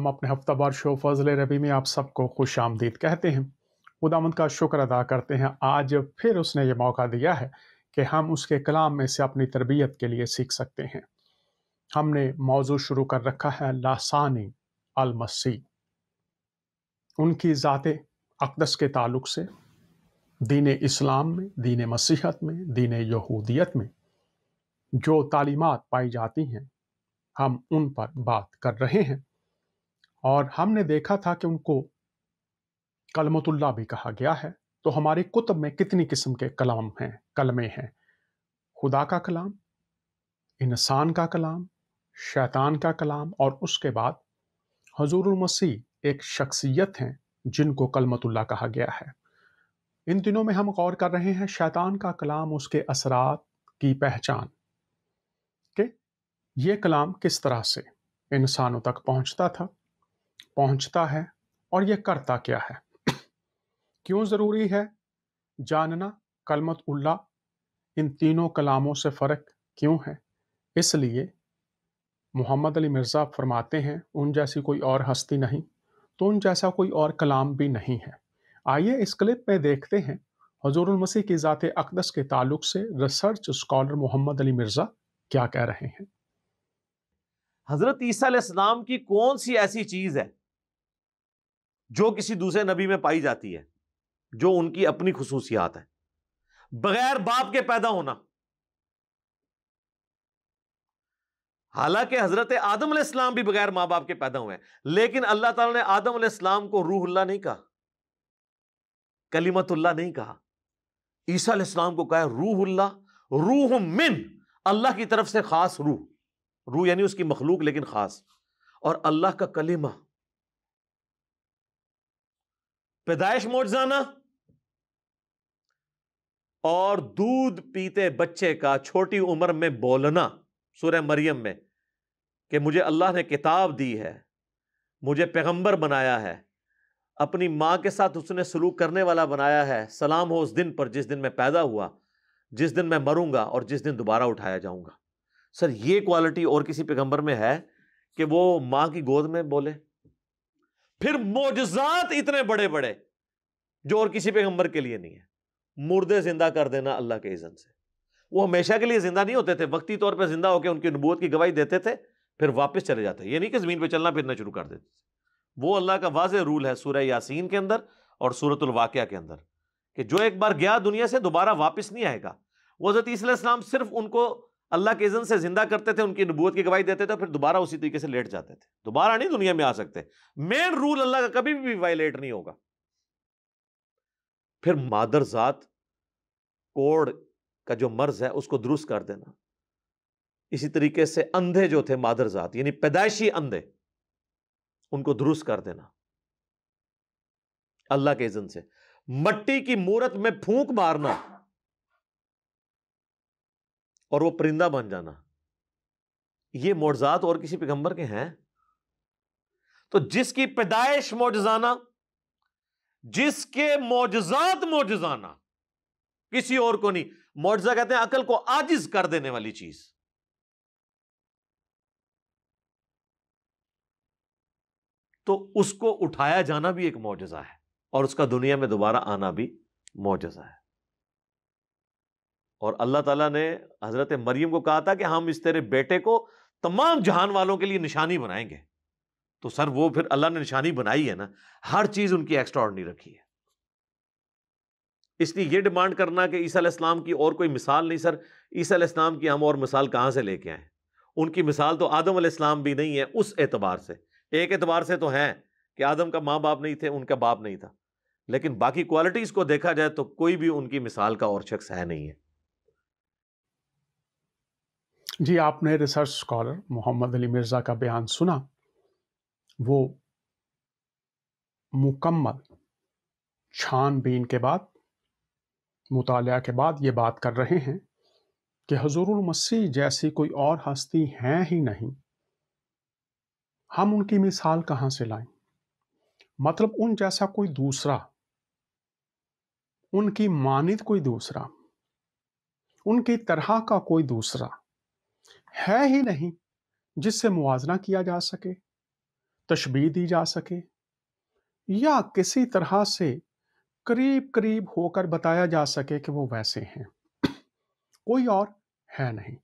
ہم اپنے ہفتہ وار شو فضل ربی میں آپ سب کو خوش آمدید کہتے ہیں۔ خداوند کا شکر ادا کرتے ہیں، آج پھر اس نے یہ موقع دیا ہے کہ ہم اس کے کلام میں سے اپنی تربیت کے لیے سیکھ سکتے ہیں۔ ہم نے موضوع شروع کر رکھا ہے لسانی المسیح، ان کی ذات اقدس کے تعلق سے دین اسلام میں، دین مسیحیت میں، دین یہودیت میں جو تعلیمات پائی جاتی ہیں ہم ان پر بات کر رہے ہیں، اور ہم نے دیکھا تھا کہ ان کو کلمۃ اللہ بھی کہا گیا ہے۔ تو ہماری کتب میں کتنی قسم کے کلام ہیں، کلمے ہیں؟ خدا کا کلام، انسان کا کلام، شیطان کا کلام، اور اس کے بعد حضور المسیح ایک شخصیت ہیں جن کو کلمۃ اللہ کہا گیا ہے۔ ان دنوں میں ہم غور کر رہے ہیں شیطان کا کلام، اس کے اثرات کی پہچان، کہ یہ کلام کس طرح سے انسانوں تک پہنچتا تھا، پہنچتا ہے، اور یہ کرتا کیا ہے۔ کیوں ضروری ہے جاننا کلمۃ اللہ؟ ان تینوں کلاموں سے فرق کیوں ہے؟ اس لیے محمد علی مرزا فرماتے ہیں ان جیسی کوئی اور ہستی نہیں، تو ان جیسا کوئی اور کلام بھی نہیں ہے۔ آئیے اس کلپ میں دیکھتے ہیں حضور المسیح کی ذات اقدس کے تعلق سے ریسرچ اسکالر محمد علی مرزا کیا کہہ رہے ہیں۔ حضرت عیسیٰ علیہ السلام کی کون سی ایسی چیز ہے جو کسی دوسرے نبی میں پائی جاتی ہے، جو ان کی اپنی خصوصیات ہے؟ بغیر باپ کے پیدا ہونا۔ حالانکہ حضرت آدم علیہ السلام بھی بغیر ماں باپ کے پیدا ہوئے ہیں، لیکن اللہ تعالیٰ نے آدم علیہ السلام کو روح اللہ نہیں کہا، کلمت اللہ نہیں کہا۔ عیسیٰ علیہ السلام کو کہا روح اللہ، روح من، اللہ کی طرف سے خاص روح، روح یعنی اس کی مخلوق لیکن خاص، اور اللہ کا کلمہ، پیدائش معجزانہ، اور دودھ پیتے بچے کا چھوٹی عمر میں بولنا، سورہ مریم میں، کہ مجھے اللہ نے کتاب دی ہے، مجھے پیغمبر بنایا ہے، اپنی ماں کے ساتھ اس نے سلوک کرنے والا بنایا ہے، سلام ہو اس دن پر جس دن میں پیدا ہوا، جس دن میں مروں گا اور جس دن دوبارہ اٹھایا جاؤں گا۔ سر یہ کوالٹی اور کسی پیغمبر میں ہے کہ وہ ماں کی گود میں بولے؟ پھر معجزات اتنے بڑے بڑے جو اور کسی پیغمبر کے لیے نہیں ہے۔ مردے زندہ کر دینا اللہ کے اذن سے۔ وہ ہمیشہ کے لیے زندہ نہیں ہوتے تھے، وقتی طور پہ زندہ ہو کے ان کی نبوت کی گواہی دیتے تھے، پھر واپس چلے جاتے۔ یہ نہیں کہ زمین پہ چلنا پھرنا شروع کر دیتے تھے۔ وہ اللہ کا واضح رول ہے سورہ یاسین کے اندر اور سورۃ الواقعہ کے اندر، کہ جو ایک بار گیا دنیا سے دوبارہ واپس نہیں آئے گا۔ وہ حضرت عیسیٰ علیہ السلام صرف ان کو اللہ کے اذن سے زندہ کرتے تھے، ان کی نبوت کی گواہی دیتے تھے، پھر دوبارہ اسی طریقے سے لیٹ جاتے تھے، دوبارہ نہیں دنیا میں آ سکتے۔ مین رول اللہ کا کبھی بھی وائلیٹ نہیں ہوگا۔ پھر مادر ذات کوڑ کا جو مرض ہے اس کو درست کر دینا۔ اسی طریقے سے اندھے جو تھے مادر ذات یعنی پیدائشی اندھے، ان کو درست کر دینا اللہ کے اذن سے۔ مٹی کی مورت میں پھونک مارنا اور وہ پرندہ بن جانا، یہ معجزات اور کسی پیغمبر کے ہیں؟ تو جس کی پیدائش معجزانہ، جس کے معجزات معجزانہ، کسی اور کو نہیں۔ معجزہ کہتے ہیں عقل کو عاجز کر دینے والی چیز۔ تو اس کو اٹھایا جانا بھی ایک معجزہ ہے، اور اس کا دنیا میں دوبارہ آنا بھی معجزہ ہے۔ اور اللہ تعالیٰ نے حضرت مریم کو کہا تھا کہ ہم اس تیرے بیٹے کو تمام جہان والوں کے لیے نشانی بنائیں گے۔ تو سر وہ پھر اللہ نے نشانی بنائی ہے نا، ہر چیز ان کی ایکسٹرا آرڈنری رکھی ہے۔ اس لیے یہ ڈیمانڈ کرنا کہ عیسیٰ علیہ السلام کی اور کوئی مثال نہیں، سر عیسیٰ علیہ السلام کی ہم اور مثال کہاں سے لے کے آئیں؟ ان کی مثال تو آدم علیہ السلام بھی نہیں ہے اس اعتبار سے۔ ایک اعتبار سے تو ہیں کہ آدم کا ماں باپ نہیں تھے، ان کا باپ نہیں تھا، لیکن باقی کوالٹیز کو دیکھا جائے تو کوئی بھی ان کی مثال کا اور شخص ہے نہیں ہے۔ جی، آپ نے ریسرچ اسکالر محمد علی مرزا کا بیان سنا۔ وہ مکمل چھان بین کے بعد، مطالعہ کے بعد یہ بات کر رہے ہیں کہ حضور المسیح جیسی کوئی اور ہستی ہیں ہی نہیں، ہم ان کی مثال کہاں سے لائیں؟ مطلب ان جیسا کوئی دوسرا، ان کی مانند کوئی دوسرا، ان کی طرح کا کوئی دوسرا ہے ہی نہیں جس سے موازنہ کیا جا سکے۔ तशबीह दी जा सके या किसी तरह से करीब करीब होकर बताया जा सके कि वो वैसे हैं, कोई और है नहीं।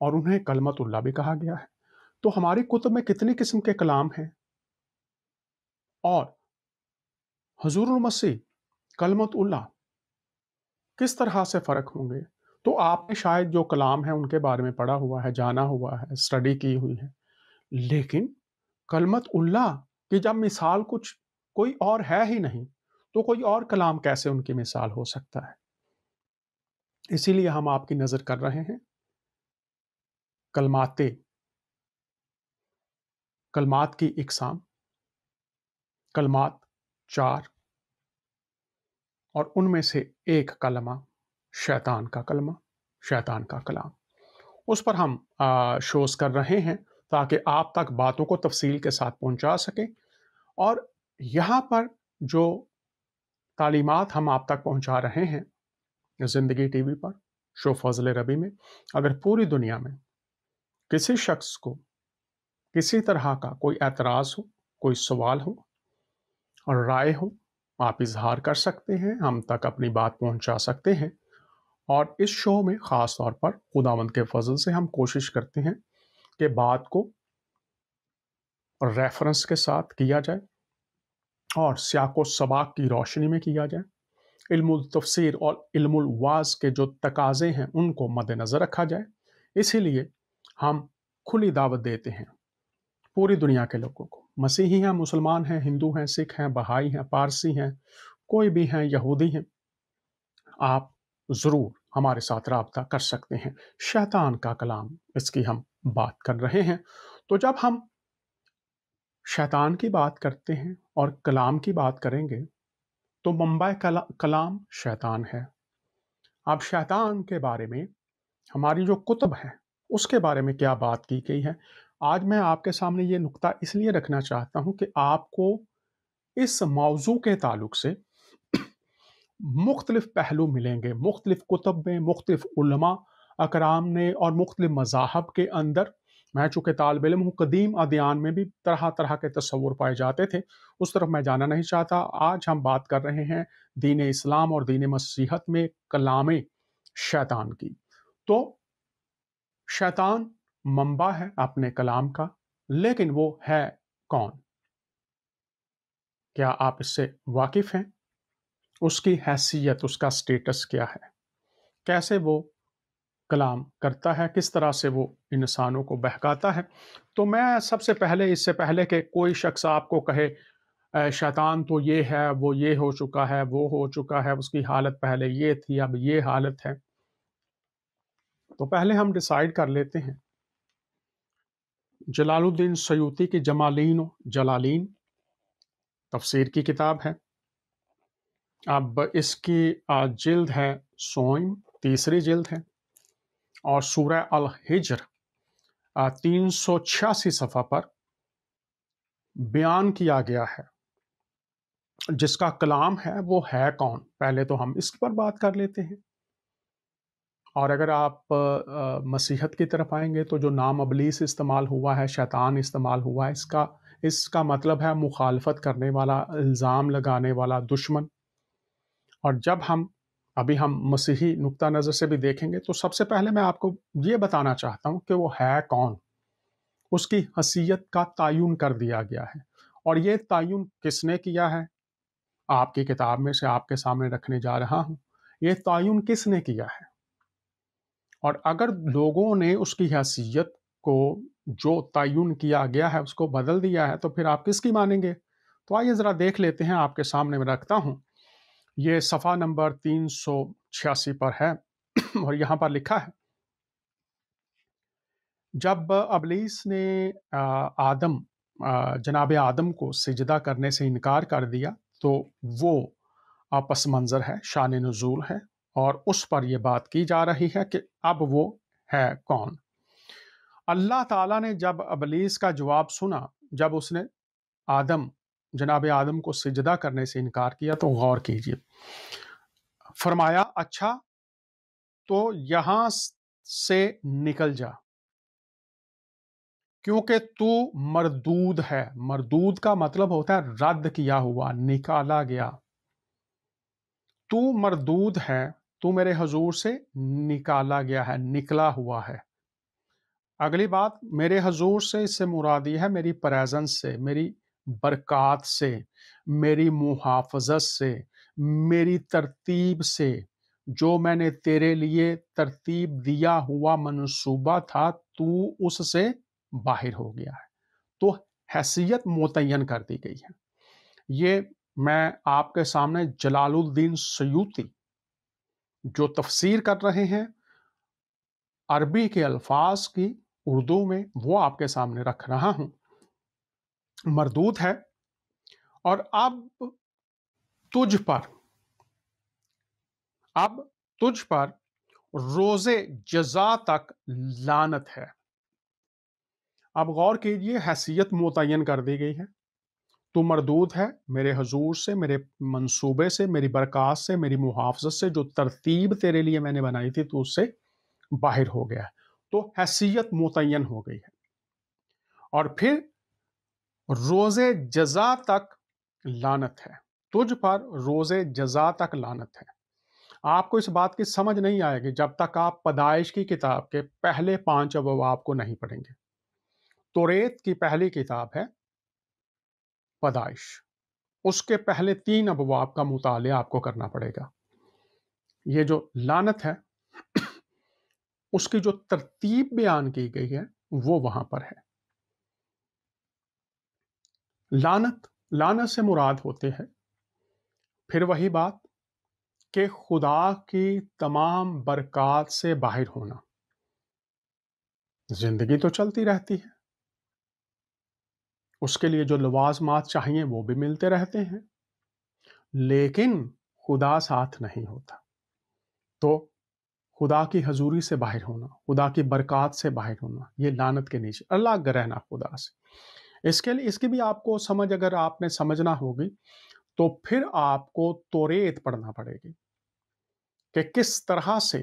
और उन्हें कलमतुल्लाह भी कहा गया है। तो हमारी कुतुब में कितनी किस्म के कलाम हैं और हुजूरुल मसीह कलमतुल्लाह किस तरह से फ़र्क होंगे? तो आपने शायद जो कलाम है उनके बारे में पढ़ा हुआ है, जाना हुआ है, स्टडी की हुई है। लेकिन कलमतुल्लाह की जब मिसाल कुछ कोई और है ही नहीं, तो कोई और कलाम कैसे उनकी मिसाल हो सकता है? इसीलिए हम आपकी नज़र कर रहे हैं कलमाते कलमात की इकसाम, कलमात 4 और उनमें से एक कलमा शैतान का कलमा, शैतान का कलाम। उस पर हम शोज़ कर रहे हैं ताकि आप तक बातों को तफ़सील के साथ पहुँचा सकें और यहाँ पर जो तालीमात हम आप तक पहुँचा रहे हैं ज़िंदगी टीवी पर, शो फ़ज़ल रबी में, अगर पूरी दुनिया में किसी शख्स को किसी तरह का कोई एतराज़ हो, कोई सवाल हो और राय हो, आप इज़हार कर सकते हैं, हम तक अपनी बात पहुँचा सकते हैं। और इस शो में ख़ास तौर पर खुदावंद के फ़ज़ल से हम कोशिश करते हैं कि बात को रेफ़रेंस के साथ किया जाए और सियाक़ो सबाक़ की रोशनी में किया जाए। इल्मुल तफ़सीर और इल्मुल वाज़ के जो तकाज़े हैं, उनको मद्देनज़र रखा जाए। इसीलिए हम खुली दावत देते हैं पूरी दुनिया के लोगों को, मसीही हैं, मुसलमान हैं, हिंदू हैं, सिख हैं, बहाई हैं, पारसी हैं, कोई भी हैं, यहूदी हैं, आप ज़रूर हमारे साथ राब्ता कर सकते हैं। शैतान का कलाम, इसकी हम बात कर रहे हैं। तो जब हम शैतान की बात करते हैं और कलाम की बात करेंगे, तो मंबा कलाम शैतान है। अब शैतान के बारे में हमारी जो कुतुब है, उसके बारे में क्या बात की गई है? आज मैं आपके सामने ये नुक्ता इसलिए रखना चाहता हूँ कि आपको इस मौज़ू के ताल्लुक से मुख्तलिफ पहलू मिलेंगे, मुख्तलिफ कुतुब में, मुख्तलिफ उलमा अकराम ने और मुख्तलिफ मज़ाहब के अंदर। मैं चूँकि तालिब इल्म हूँ, कदीम अदयान में भी तरह-तरह के तसव्वुर पाए जाते थे, उस तरफ मैं जाना नहीं चाहता। आज हम बात कर रहे हैं दीन इस्लाम और दीन मसीहत में कलाम शैतान की। तो शैतान मंबा है अपने कलाम का, लेकिन वो है कौन? क्या आप इससे वाकिफ़ हैं? उसकी हैसियत, उसका स्टेटस क्या है? कैसे वो कलाम करता है? किस तरह से वो इंसानों को बहकाता है? तो मैं सबसे पहले, इससे पहले कि कोई शख्स आपको कहे शैतान तो ये है, वो ये हो चुका है, वो हो चुका है, उसकी हालत पहले ये थी, अब ये हालत है। तो पहले हम डिसाइड कर लेते हैं। जलालुद्दीन सयूती की जमालीन जलालीन तफसीर की किताब है। अब इसकी जिल्द है सोइम, तीसरी जिल्द है और सूरह अल हिज्र 386 सफ़ा पर बयान किया गया है। जिसका कलाम है वो है कौन? पहले तो हम इस पर बात कर लेते हैं। और अगर आप मसीहत की तरफ आएँगे तो जो नाम इब्लीस इस्तेमाल हुआ है, शैतान इस्तेमाल हुआ है, इसका मतलब है मुखालफत करने वाला, इल्ज़ाम लगाने वाला, दुश्मन। और जब हम मसीही नुक्ता नज़र से भी देखेंगे तो सबसे पहले मैं आपको ये बताना चाहता हूँ कि वो है कौन? उसकी हैसियत का तयन कर दिया गया है। और ये तयन किसने किया है? आपकी किताब में से आपके सामने रखने जा रहा हूँ। ये तयन किसने किया है? और अगर लोगों ने उसकी हैसियत को, जो तयन किया गया है, उसको बदल दिया है, तो फिर आप किसकी मानेंगे? तो आइए ज़रा देख लेते हैं, आपके सामने मैं रखता हूँ। ये सफ़ा नंबर 386 पर है और यहाँ पर लिखा है, जब इब्लीस ने जनाब आदम को सिजदा करने से इनकार कर दिया, तो वो पस मंज़र है, शान नुज़ूल है और उस पर ये बात की जा रही है कि अब वो है कौन? अल्लाह ताला ने जब इब्लीस का जवाब सुना, जब उसने जनाब आदम को सिजदा करने से इनकार किया, तो गौर कीजिए। फरमाया, अच्छा तो यहाँ से निकल जा। کیونکہ تو مردود ہے. مردود کا مطلب ہوتا ہے رد کیا ہوا، نکالا گیا. تو مردود ہے، تو میرے حضور سے نکالا گیا ہے، نکلا ہوا ہے. اگلی بات، میرے حضور سے اس سے مرادی ہے میری پریزنس سے، میری برکات سے، میری محافظت سے، میری ترتیب سے. جو میں نے تیرے لیے ترتیب دیا ہوا منصوبہ تھا، تو اس سے باہر ہو گیا ہے. تو حیثیت متعین کر دی گئی ہے. یہ میں آپ کے سامنے جلال الدین سیوطی جو تفسیر کر رہے ہیں عربی کے الفاظ کی اردو میں، وہ آپ کے سامنے رکھ رہا ہوں. مردود ہے. اور اب تجھ پر اب تجھ پر روز جزا تک لعنت ہے. اب غور کیجئے، حیثیت متعین کر دی گئی ہے. تو مردود ہے میرے حضور سے، میرے منصوبے سے، میری برکات سے، میری محافظت سے. جو ترتیب تیرے لیے میں نے بنائی تھی تو اس سے باہر ہو گیا ہے. تو حیثیت متعین ہو گئی ہے. اور پھر روز جزا تک لعنت ہے. تجھ پر روز جزا تک لعنت ہے. آپ کو اس بات کی سمجھ نہیں آئے گی جب تک آپ پیدائش کی کتاب کے پہلے 5 ابواب کو نہیں پڑھیں گے. توریت کی پہلی کتاب ہے پیدائش. اس کے پہلے 3 ابواب کا مطالعہ آپ کو کرنا پڑے گا. یہ جو لعنت ہے اس کی جو ترتیب بیان کی گئی ہے وہ وہاں پر ہے. لعنت سے مراد ہوتے ہیں پھر وہی بات کہ خدا کی تمام برکات سے باہر ہونا. زندگی تو چلتی رہتی ہے، اس کے لیے جو لوازمات چاہیے وہ بھی ملتے رہتے ہیں، لیکن خدا ساتھ نہیں ہوتا. تو خدا کی حضوری سے باہر ہونا، خدا کی برکات سے باہر ہونا، یہ لعنت کے نیچے الگ رہنا خدا سے. اس کی بھی آپ کو سمجھ اگر آپ نے سمجھنا ہوگی تو پھر آپ کو توریت پڑھنا پڑے گی کہ کس طرح سے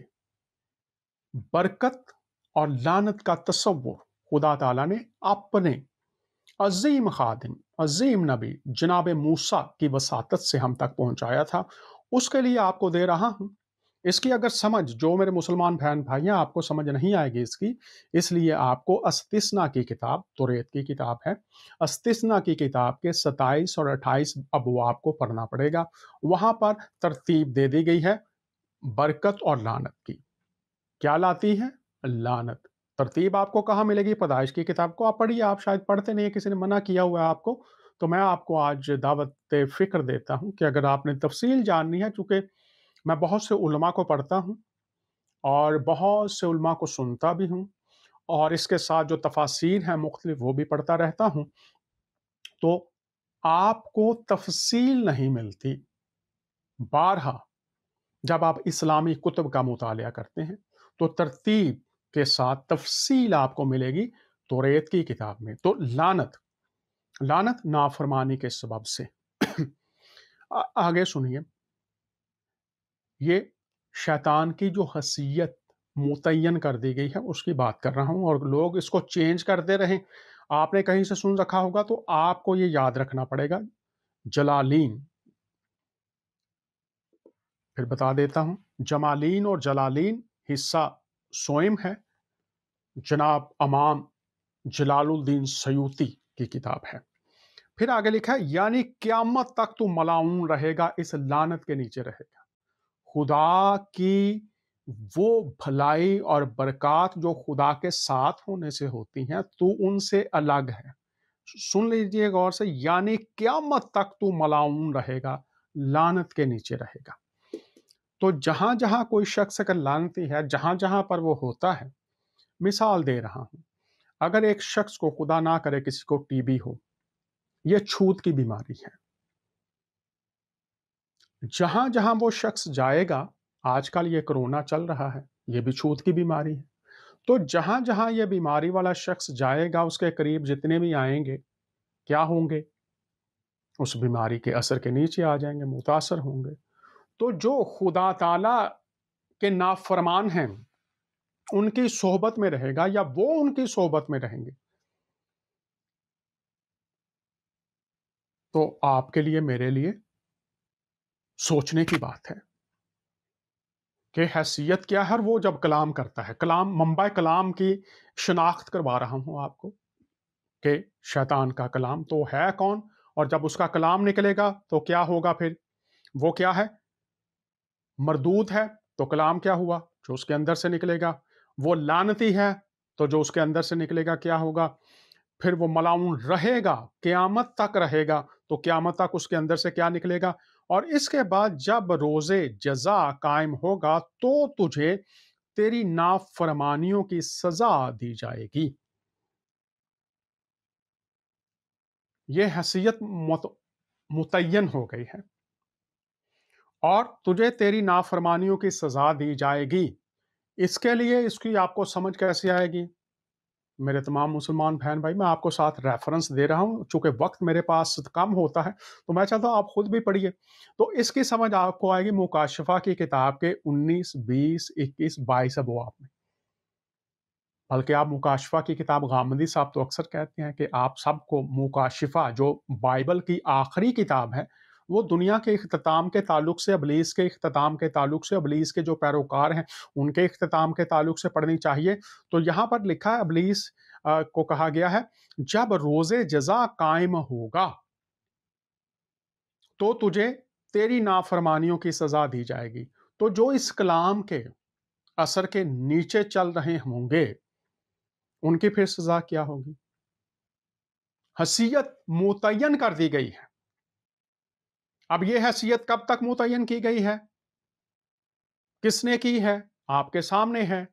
برکت اور لعنت کا تصور خدا تعالیٰ نے اپنے عظیم خادم، عظیم نبی جناب موسیٰ کی وساطت سے ہم تک پہنچایا تھا. اس کے لیے آپ کو دے رہا ہوں. اس کی اگر سمجھ، جو میرے مسلمان بہن بھائیاں، آپ کو سمجھ نہیں آئے گی اس لیے آپ کو استثنا کی کتاب، توریت کی کتاب ہے، استثنا کی کتاب کے 27 اور 28 ابواب کو پڑھنا پڑے گا. وہاں پر ترتیب دے دی گئی ہے برکت اور لعنت کی. کیا لاتی ہے؟ لعنت. ترتیب آپ کو کہاں ملے گی؟ پیدائش کی کتاب کو آپ پڑھیے. آپ شاید پڑھتے نہیں، کسی نے منع کیا ہوا ہے آپ کو، تو میں آپ کو آج دعوت فکر دیتا ہوں کہ اگر آپ نے تفصیل جاننی ہے، چونکہ میں بہت سے علماء کو پڑھتا ہوں اور بہت سے علماء کو سنتا بھی ہوں، اور اس کے ساتھ جو تفاسیر ہیں مختلف وہ بھی پڑھتا رہتا ہوں، تو آپ کو تفصیل نہیں ملتی. بارہا جب آپ اسلامی کتب کا مطالعہ کرتے ہیں تو ترتیب کے ساتھ تفصیل آپ کو ملے گی توریت کی کتاب میں. تو لعنت نافرمانی کے سبب سے. آگے سنیے، یہ شیطان کی جو حیثیت متعین کر دی گئی ہے اس کی بات کر رہا ہوں، اور لوگ اس کو چینج کرتے رہیں. آپ نے کہیں سے سن رکھا ہوگا تو آپ کو یہ یاد رکھنا پڑے گا. جلالین، پھر بتا دیتا ہوں، جمالین اور جلالین حصہ سوئم ہے، جناب امام جلال الدین سیوطی کی کتاب ہے. پھر آگے لکھا ہے یعنی قیامت تک تو ملعون رہے گا، اس لعنت کے نیچے رہے گا. خدا کی وہ بھلائی اور برکات جو خدا کے ساتھ ہونے سے ہوتی ہیں تو ان سے الگ ہے. سن لیجئے غور سے، یعنی قیامت تک تو ملعون رہے گا، لعنت کے نیچے رہے گا. تو جہاں جہاں کوئی شخص اگر لعنتی ہے، جہاں جہاں پر وہ ہوتا ہے، مثال دے رہا ہوں، اگر ایک شخص کو خدا نہ کرے کسی کو ٹی بی ہو، یہ چھوت کی بیماری ہے، جہاں جہاں وہ شخص جائے گا، آج کل یہ کرونا چل رہا ہے، یہ بھی چھوت کی بیماری ہے. تو جہاں جہاں یہ بیماری والا شخص جائے گا، اس کے قریب جتنے بھی آئیں گے کیا ہوں گے؟ اس بیماری کے اثر کے نیچے آ جائیں گے، متاثر ہوں گے. تو جو خدا تعالی کے نافرمان ہیں ان کی صحبت میں رہے گا یا وہ ان کی صحبت میں رہیں گے، تو آپ کے لیے میرے لیے سوچنے کی بات ہے کہ حیثیت کیا ہے، اور وہ جب کلام کرتا ہے، کلام منبع کلام کی شناخت کروا رہا ہوں آپ کو کہ شیطان کا کلام تو ہے کون، اور جب اس کا کلام نکلے گا تو کیا ہوگا پھر؟ وہ کیا ہے؟ مردود ہے، تو کلام کیا ہوا؟ جو اس کے اندر سے نکلے گا. وہ لعنتی ہے، تو جو اس کے اندر سے نکلے گا کیا ہوگا؟ پھر وہ ملعون رہے گا، قیامت تک رہے گا، تو قیامت تک اس کے اندر سے کیا نکلے گا؟ اور اس کے بعد جب روز جزا قائم ہوگا تو تجھے تیری نافرمانیوں کی سزا دی جائے گی. یہ حیثیت متعین ہو گئی ہے، اور تجھے تیری نافرمانیوں کی سزا دی جائے گی. اس کے لیے اس کی آپ کو سمجھ کیسے آئے گی؟ میرے تمام مسلمان بہن بھائی، میں آپ کو ساتھ ریفرنس دے رہا ہوں، چونکہ وقت میرے پاس کم ہوتا ہے تو میں چاہتا ہوں آپ خود بھی پڑھیے. تو اس کی سمجھ آپ کو آئے گی مکاشفہ کی کتاب کے 19، 20، 21، 22 ابواب میں. بلکہ آپ مکاشفہ کی کتاب، غامدی صاحب تو اکثر کہتے ہیں کہ آپ سب کو مکاشفہ جو بائبل کی آخری کتاب ہے، وہ دنیا کے اختتام کے تعلق سے، ابلیس کے اختتام کے تعلق سے، ابلیس کے جو پیروکار ہیں ان کے اختتام کے تعلق سے پڑھنی چاہیے. تو یہاں پر لکھا ہے، ابلیس کو کہا گیا ہے جب روز جزا قائم ہوگا تو تجھے تیری نافرمانیوں کی سزا دی جائے گی. تو جو اس کلام کے اثر کے نیچے چل رہے ہوں گے ان کی پھر سزا کیا ہوگی؟ حیثیت متعین کر دی گئی ہے. اب یہ حیثیت کب تک متعین کی گئی ہے؟ کس نے کی ہے؟ آپ کے سامنے ہے.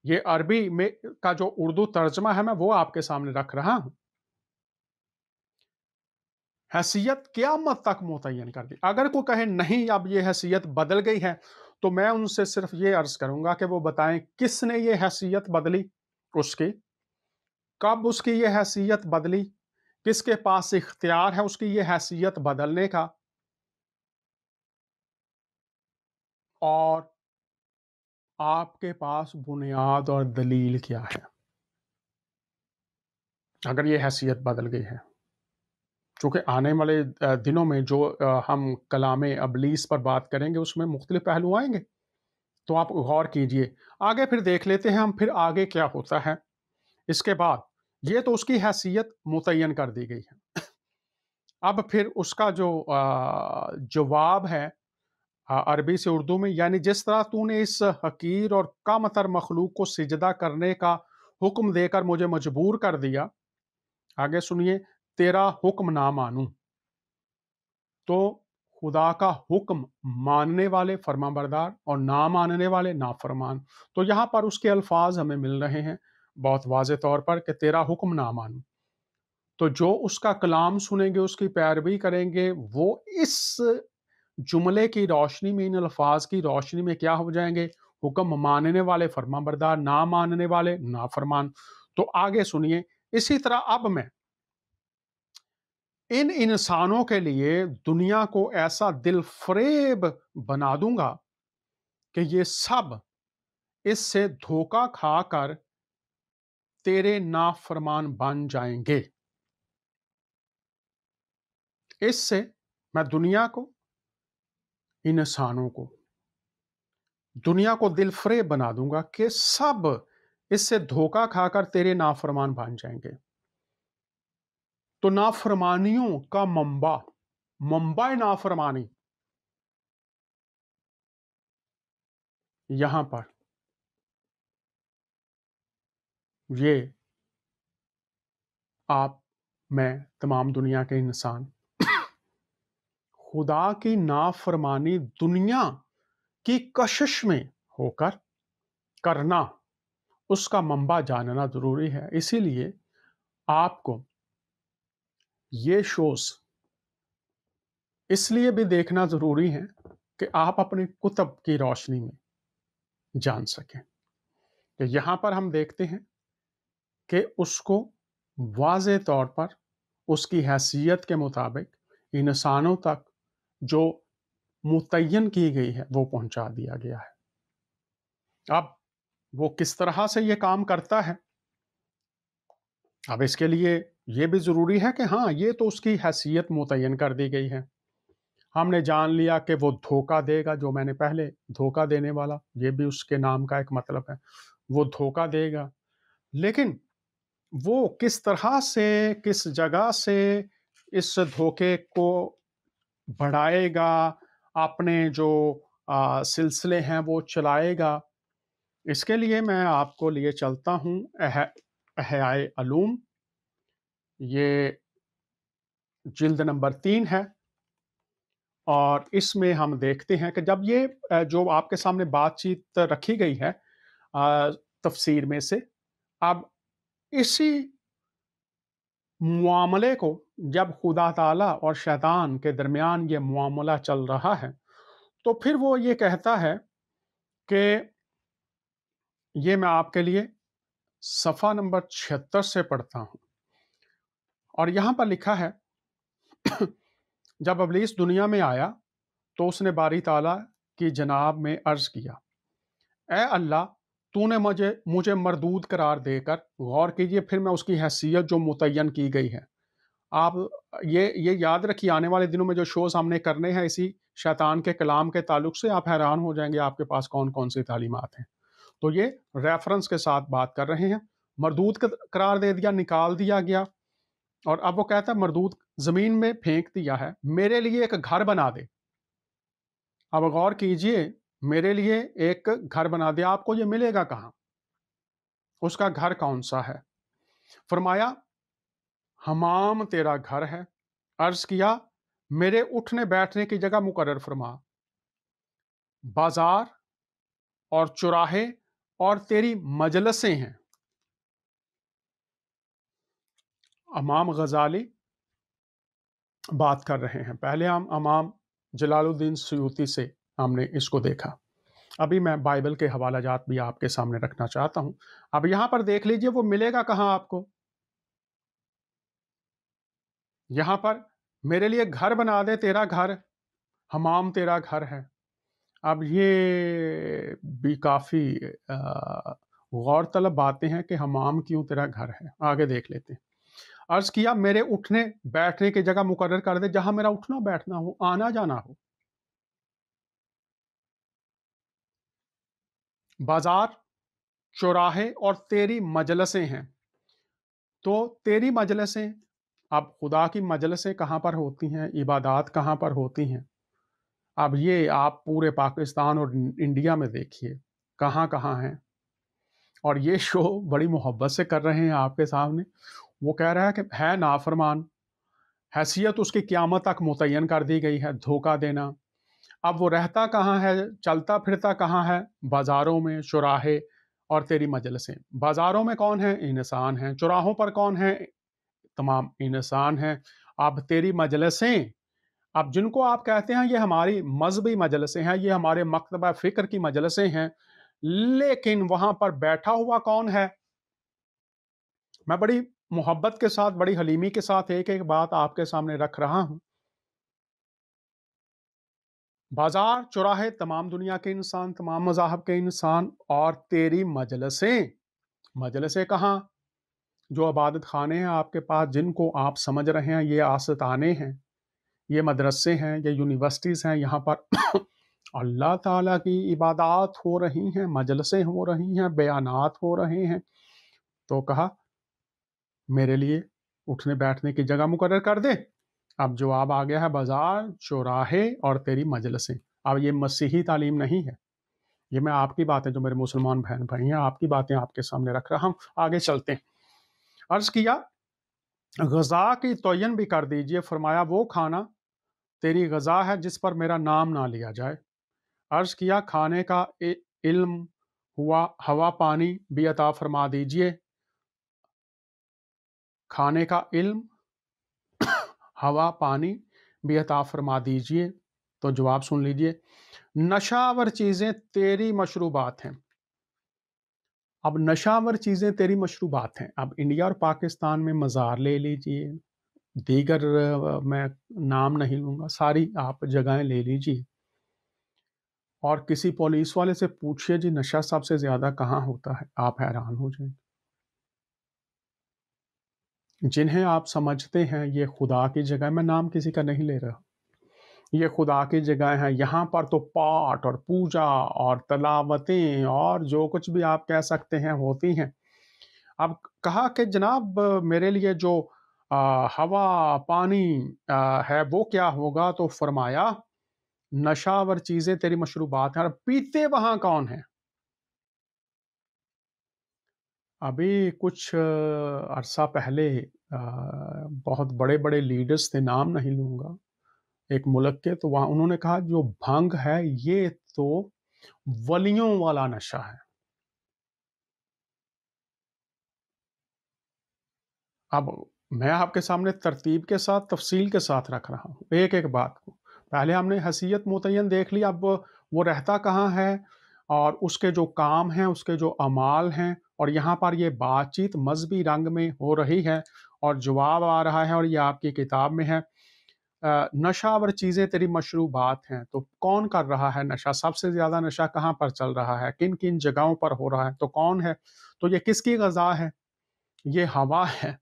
یہ عربی میں کا جو اردو ترجمہ ہے میں وہ آپ کے سامنے رکھ رہا ہوں. حیثیت قیامت تک متعین کر دی. اگر کوئی کہے نہیں اب یہ حیثیت بدل گئی ہے تو میں ان سے صرف یہ عرض کروں گا کہ وہ بتائیں کس نے یہ حیثیت بدلی، اس کی کب اس کی یہ حیثیت بدلی، کس کے پاس اختیار ہے اس کی یہ حیثیت بدلنے کا، اور آپ کے پاس بنیاد اور دلیل کیا ہے اگر یہ حیثیت بدل گئی ہے. چونکہ آنے والے دنوں میں جو ہم کلام ابلیس پر بات کریں گے اس میں مختلف پہلو آئیں گے، تو آپ غور کیجئے. آگے پھر دیکھ لیتے ہیں ہم پھر آگے کیا ہوتا ہے اس کے بعد. یہ تو اس کی حیثیت متعین کر دی گئی ہے. اب پھر اس کا جو جواب ہے عربی سے اردو میں، یعنی جس طرح تو نے اس حقیر اور کم تر مخلوق کو سجدہ کرنے کا حکم دے کر مجھے مجبور کر دیا، آگے سنیے، تیرا حکم نہ مانوں. تو خدا کا حکم ماننے والے فرما بردار اور نہ ماننے والے نافرمان. تو یہاں پر اس کے الفاظ ہمیں مل رہے ہیں بہت واضح طور پر کہ تیرا حکم نہ مانوں. تو جو اس کا کلام سنیں گے، اس کی پیروی کریں گے، وہ اس جملے کی روشنی میں، ان الفاظ کی روشنی میں کیا ہو جائیں گے؟ حکم ماننے والے فرما بردار، نہ ماننے والے نافرمان. تو آگے سنیے. اسی طرح اب میں ان انسانوں کے لیے دنیا کو ایسا دل فریب بنا دوں گا کہ یہ سب اس سے دھوکہ کھا کر تیرے نافرمان بن جائیں گے. اس سے میں دنیا کو، انسانوں کو، دنیا کو دل فریب بنا دوں گا کہ سب اس سے دھوکہ کھا کر تیرے نافرمان بن جائیں گے. تو نافرمانیوں کا منبع نافرمانی یہاں پر یہ آپ، میں، تمام دنیا کے انسان خدا کی نافرمانی دنیا کی کشش میں ہو کر کرنا، اس کا منبع جاننا ضروری ہے. اسی لیے آپ کو یہ شوز اس لیے بھی دیکھنا ضروری ہے کہ آپ اپنی کتب کی روشنی میں جان سکیں. کہ یہاں پر ہم دیکھتے ہیں کہ اس کو واضح طور پر اس کی حیثیت کے مطابق انسانوں تک جو متعین کی گئی ہے وہ پہنچا دیا گیا ہے. اب وہ کس طرح سے یہ کام کرتا ہے، اب اس کے لیے یہ بھی ضروری ہے کہ ہاں یہ تو اس کی حیثیت متعین کر دی گئی ہے. ہم نے جان لیا کہ وہ دھوکہ دے گا، جو میں نے پہلے دھوکہ دینے والا، یہ بھی اس کے نام کا ایک مطلب ہے. وہ دھوکہ دے گا، لیکن وہ کس طرح سے، کس جگہ سے اس دھوکے کو بڑھائے گا، اپنے جو سلسلے ہیں وہ چلائے گا. اس کے لیے میں آپ کو لیے چلتا ہوں احیاء علوم، یہ جلد نمبر 3 ہے، اور اس میں ہم دیکھتے ہیں کہ جب یہ جو آپ کے سامنے بات چیت رکھی گئی ہے تفسیر میں سے، اب اسی معاملے کو جب خدا تعالیٰ اور شیطان کے درمیان یہ معاملہ چل رہا ہے، تو پھر وہ یہ کہتا ہے کہ یہ میں آپ کے لیے صفحہ نمبر 76 سے پڑھتا ہوں، اور یہاں پر لکھا ہے جب ابلیس دنیا میں آیا تو اس نے باری تعالیٰ کی جناب میں عرض کیا، اے اللہ، تو نے مجھے مردود قرار دے کر، غور کیجئے پھر میں اس کی حیثیت جو متعین کی گئی ہے. آپ یہ یاد رکھیے، آنے والے دنوں میں جو شوز ہم نے کرنے ہیں اسی شیطان کے کلام کے تعلق سے، آپ حیران ہو جائیں گے آپ کے پاس کون کون سی تعلیمات ہیں. تو یہ ریفرنس کے ساتھ بات کر رہے ہیں. مردود قرار دے دیا، نکال دیا گیا، اور اب وہ کہتا ہے مردود زمین میں پھینک دیا ہے، میرے لیے ایک گھر بنا دے. اب غور کیجئے، میرے لیے ایک گھر بنا دے، آپ کو یہ ملے گا کہاں؟ اس کا گھر کون سا ہے؟ فرمایا حمام تیرا گھر ہے. عرض کیا میرے اٹھنے بیٹھنے کی جگہ مقرر فرما، بازار اور چوراہے اور تیری مجلسیں ہیں. امام غزالی بات کر رہے ہیں. پہلے ہم امام جلال الدین سیوطی سے ہم نے اس کو دیکھا. ابھی میں بائبل کے حوالہ جات بھی آپ کے سامنے رکھنا چاہتا ہوں. اب یہاں پر دیکھ لیجئے وہ ملے گا کہاں آپ کو. یہاں پر میرے لیے گھر بنا دے، تیرا گھر، حمام تیرا گھر ہے. اب یہ بھی کافی غور طلب باتیں ہیں کہ حمام کیوں تیرا گھر ہے. آگے دیکھ لیتے ہیں. عرض کیا میرے اٹھنے بیٹھنے کی جگہ مقرر کر دے، جہاں میرا اٹھنا بیٹھنا ہو، آنا جانا ہو. بازار، چوراہے اور تیری مجلسیں ہیں. تو تیری مجلسیں، اب خدا کی مجلسیں کہاں پر ہوتی ہیں، عبادات کہاں پر ہوتی ہیں؟ اب یہ آپ پورے پاکستان اور انڈیا میں دیکھیے کہاں کہاں ہیں. اور یہ شو بڑی محبت سے کر رہے ہیں آپ کے سامنے. وہ کہہ رہا ہے کہ ہے نافرمان، حیثیت اس کی قیامت تک متعین کر دی گئی ہے، دھوکہ دینا. اب وہ رہتا کہاں ہے، چلتا پھرتا کہاں ہے؟ بازاروں میں، چوراہے اور تیری مجلسیں. بازاروں میں کون ہیں؟ انسان ہیں. چوراہوں پر کون ہیں؟ تمام انسان ہیں. اب تیری مجلسیں، اب جن کو آپ کہتے ہیں یہ ہماری مذہبی مجلسیں ہیں، یہ ہمارے مکتبہ فکر کی مجلسیں ہیں، لیکن وہاں پر بیٹھا ہوا کون ہے؟ میں بڑی محبت کے ساتھ، بڑی حلیمی کے ساتھ ایک ایک بات آپ کے سامنے رکھ رہا ہوں. بازار، چوراہے، تمام دنیا کے انسان، تمام مذاہب کے انسان، اور تیری مجلسیں. مجلسیں کہاں؟ جو عبادت خانے ہیں آپ کے پاس، جن کو آپ سمجھ رہے ہیں یہ آستانے ہیں، یہ مدرسے ہیں، یہ یونیورسٹیز ہیں. یہاں پر اللہ تعالیٰ کی عبادات ہو رہی ہیں، مجلسیں ہو رہی ہیں، بیانات ہو رہے ہیں. تو کہا میرے لیے اٹھنے بیٹھنے کی جگہ مقرر کر دے. اب جواب آ گیا ہے بازار، چوراہے اور تیری مجلسیں. اب یہ مسیحی تعلیم نہیں ہے، یہ میں آپ کی باتیں جو میرے مسلمان بہن بھائی ہیں آپ کی باتیں آپ کے سامنے رکھ رہا ہوں. آگے چلتے ہیں. عرض کیا غذا کی تعین بھی کر دیجئے. فرمایا وہ کھانا تیری غذا ہے جس پر میرا نام نہ لیا جائے. عرض کیا کھانے کا علم ہوا پانی بھی عطا فرما دیجئے. کھانے کا علم، ہوا پانی بھی عطا فرما دیجئے. تو جواب سن لیجئے، نشاور چیزیں تیری مشروبات ہیں. اب نشاور چیزیں تیری مشروبات ہیں. اب انڈیا اور پاکستان میں مزار لے لیجئے، دیگر میں نام نہیں لوں گا، ساری آپ جگہیں لے لیجئے، اور کسی پولیس والے سے پوچھئے جی نشہ سب سے زیادہ کہاں ہوتا ہے، آپ حیران ہو جائیں. जिन्हें आप समझते हैं ये खुदा की जगह, मैं नाम किसी का नहीं ले रहा, ये खुदा की जगह है। यहाँ पर तो पाठ और पूजा और तलावतें और जो कुछ भी आप कह सकते हैं होती हैं। अब कहा कि जनाब मेरे लिए जो हवा, पानी है वो क्या होगा? तो फरमाया नशावर चीज़ें तेरी मशरूबात हैं। और पीते वहाँ कौन हैं? अभी कुछ अरसा पहले बहुत बड़े-बड़े लीडर्स थे, नाम नहीं लूँगा, एक मुल्क के, तो वहाँ उन्होंने कहा जो भंग है ये तो वलियों वाला नशा है। अब मैं आपके सामने तरतीब के साथ, तफ़सील के साथ रख रहा हूँ, एक-एक बात को। पहले हमने हैसियत मुतय्यन देख ली, अब वो रहता कहाँ है और उसके जो काम हैं, उसके जो अमाल हैं, और यहाँ पर ये बातचीत मज़हबी रंग में हो रही है और जवाब आ रहा है और ये आपकी किताब में है। नशावर चीज़ें तेरी मशरूबात हैं, तो कौन कर रहा है नशा? सबसे ज़्यादा नशा कहाँ पर चल रहा है? किन-किन जगहों पर हो रहा है? तो कौन है? तो ये किसकी ग़ज़ा है? ये हवा है,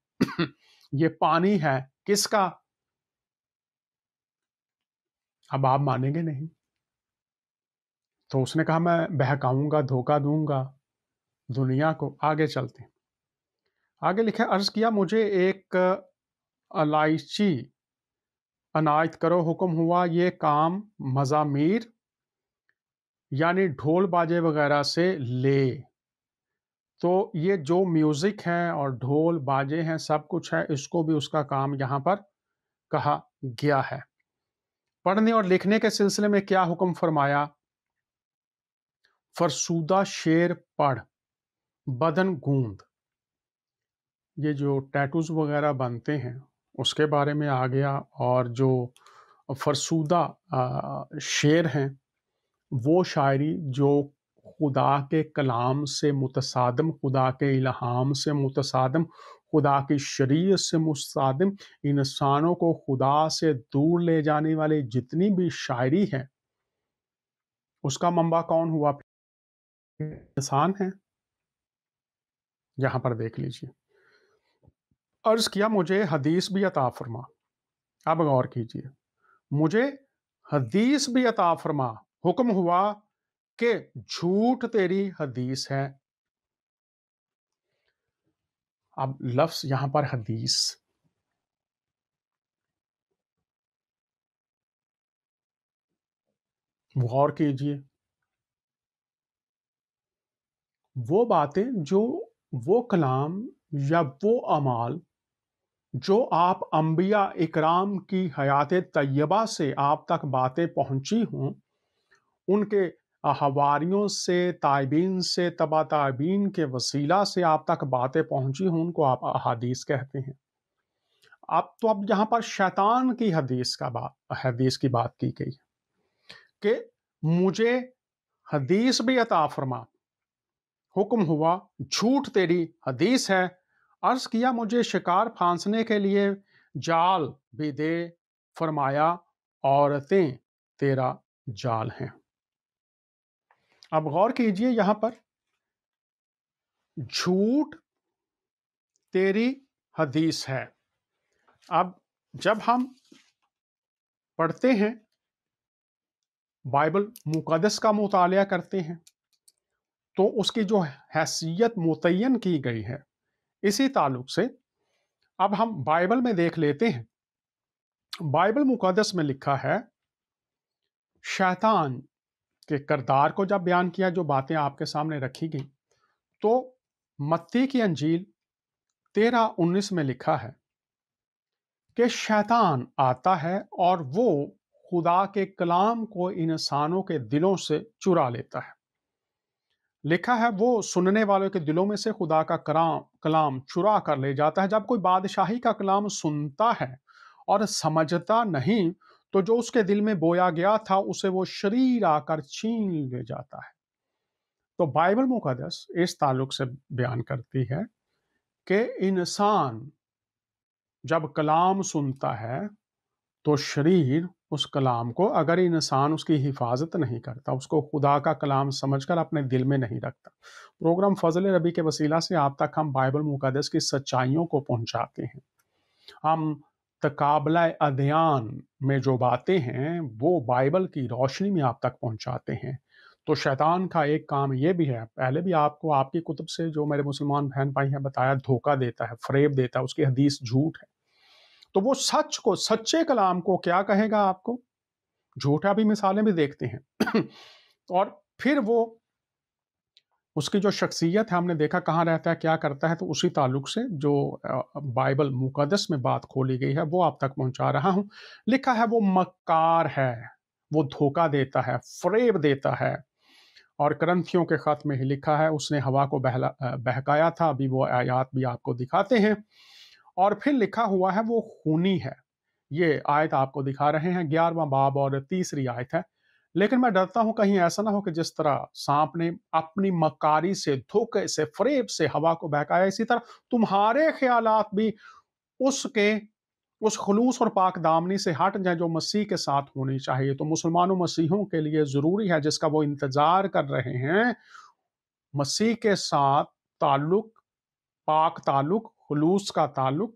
ये पानी है, किसका? अब आप मानेंगे नहीं। तो उसने कहा मैं बहकाऊँगा, धोखा दूँगा दुनिया को। आगे चलते हैं। आगे लिखा है, अर्ज़ किया मुझे एक इलायची अनायत करो, हुक्म हुआ ये काम मज़ामीर यानी ढोल बाजे वगैरह से ले। तो ये जो म्यूज़िक है और ढोल बाजे हैं, सब कुछ है, इसको भी उसका काम यहाँ पर कहा गया है। पढ़ने और लिखने के सिलसिले में क्या हुक्म फरमाया? फरसूदा शेर पढ़, बदन गूंद। ये जो टैटूज़ वगैरह बनते हैं, उसके बारे में आ गया। और जो फरसूदा शेर हैं, वो शायरी जो खुदा के कलाम से मुतसादिम, खुदा के इल्हाम से मुतसादिम, खुदा की शरीयत से मुतसादिम, इंसानों को खुदा से दूर ले जाने वाली जितनी भी शायरी है, उसका मंबा कौन हुआ? इंसान है। यहाँ पर देख लीजिए। अर्ज़ किया मुझे हदीस भी अता फरमा। अब गौर कीजिए, मुझे हदीस भी अता फरमा। हुक्म हुआ कि झूठ तेरी हदीस है। अब लफ्ज़ यहाँ पर हदीस, गौर कीजिए। वो बातें जो, वो कलाम या वो अमाल जो आप अंबिया इकराम की हयात तैयबा से आप तक बातें पहुंची हों, उनके हवारियों से, ताइबीन से, तबा ताइबीन के वसीला से आप तक बातें पहुंची हों, उनको आप अहादीस कहते हैं। आप तो अब यहाँ पर शैतान की हदीस की बात की गई कि मुझे हदीस भी अता फरमा। हुक्म हुआ झूठ तेरी हदीस है। अर्ज किया मुझे शिकार फांसने के लिए जाल भी दे। फरमाया औरतें तेरा जाल हैं। अब गौर कीजिए, यहां पर झूठ तेरी हदीस है। अब जब हम पढ़ते हैं, बाइबल मुकद्दस का मुतालिया करते हैं, तो उसकी जो हैसियत मुतय्यन की गई है, इसी ताल्लुक से अब हम बाइबल में देख लेते हैं। बाइबल मुकद्दस में लिखा है, शैतान के किरदार को जब बयान किया, जो बातें आपके सामने रखी गई, तो मत्ती की अंजील 13:19 में लिखा है कि शैतान आता है और वो खुदा के कलाम को इंसानों के दिलों से चुरा लेता है। लिखा है वो सुनने वालों के दिलों में से खुदा का कलाम चुरा कर ले जाता है। जब कोई बादशाही का कलाम सुनता है और समझता नहीं, तो जो उसके दिल में बोया गया था उसे वो शरीर आकर छीन ले जाता है। तो बाइबल मुकद्दस इस ताल्लुक से बयान करती है कि इंसान जब कलाम सुनता है, तो शरीर उस कलाम को, अगर इंसान उसकी हिफाजत नहीं करता, उसको खुदा का कलाम समझकर अपने दिल में नहीं रखता। प्रोग्राम फजल रबी के वसीला से आप तक हम बाइबल मुकद्दस की सच्चाइयों को पहुंचाते हैं। हम तकाबला अदयान में जो बातें हैं वो बाइबल की रोशनी में आप तक पहुंचाते हैं। तो शैतान का एक काम ये भी है, पहले भी आपको आपकी कुतुब से जो मेरे मुसलमान बहन भाई हैं बताया, धोखा देता है, फ़रेब देता है, उसकी हदीस झूठ है। तो वो सच को, सच्चे कलाम को क्या कहेगा आपको? झूठा भी मिसालें भी देखते हैं। और फिर वो उसकी जो शख्सियत है हमने देखा कहाँ रहता है, क्या करता है, तो उसी ताल्लुक से जो बाइबल मुक़द्दस में बात खोली गई है वो आप तक पहुँचा रहा हूँ। लिखा है वो मक्कार है, वो धोखा देता है, फ़रेब देता है। और करंथियों के ख़त में ही लिखा है उसने हवा को बहकाया था, अभी वो आयात भी आपको दिखाते हैं। और फिर लिखा हुआ है वो खूनी है। ये आयत आपको दिखा रहे हैं, 11वां बाब और तीसरी आयत है। लेकिन मैं डरता हूँ कहीं ऐसा ना हो कि जिस तरह सांप ने अपनी मक्कारी से, धोखे से, फ़रेब से हवा को बहकाया, इसी तरह तुम्हारे ख़यालात भी उसके उस खुलूस और पाक-दामनी से हट जाएँ जो मसीह के साथ होनी चाहिए। तो मुसलमानों मसीहों के लिए ज़रूरी है, जिसका वो इंतज़ार कर रहे हैं, मसीह के साथ ताल्लुक, पाक ताल्लुक, खुलूस का ताल्लुक,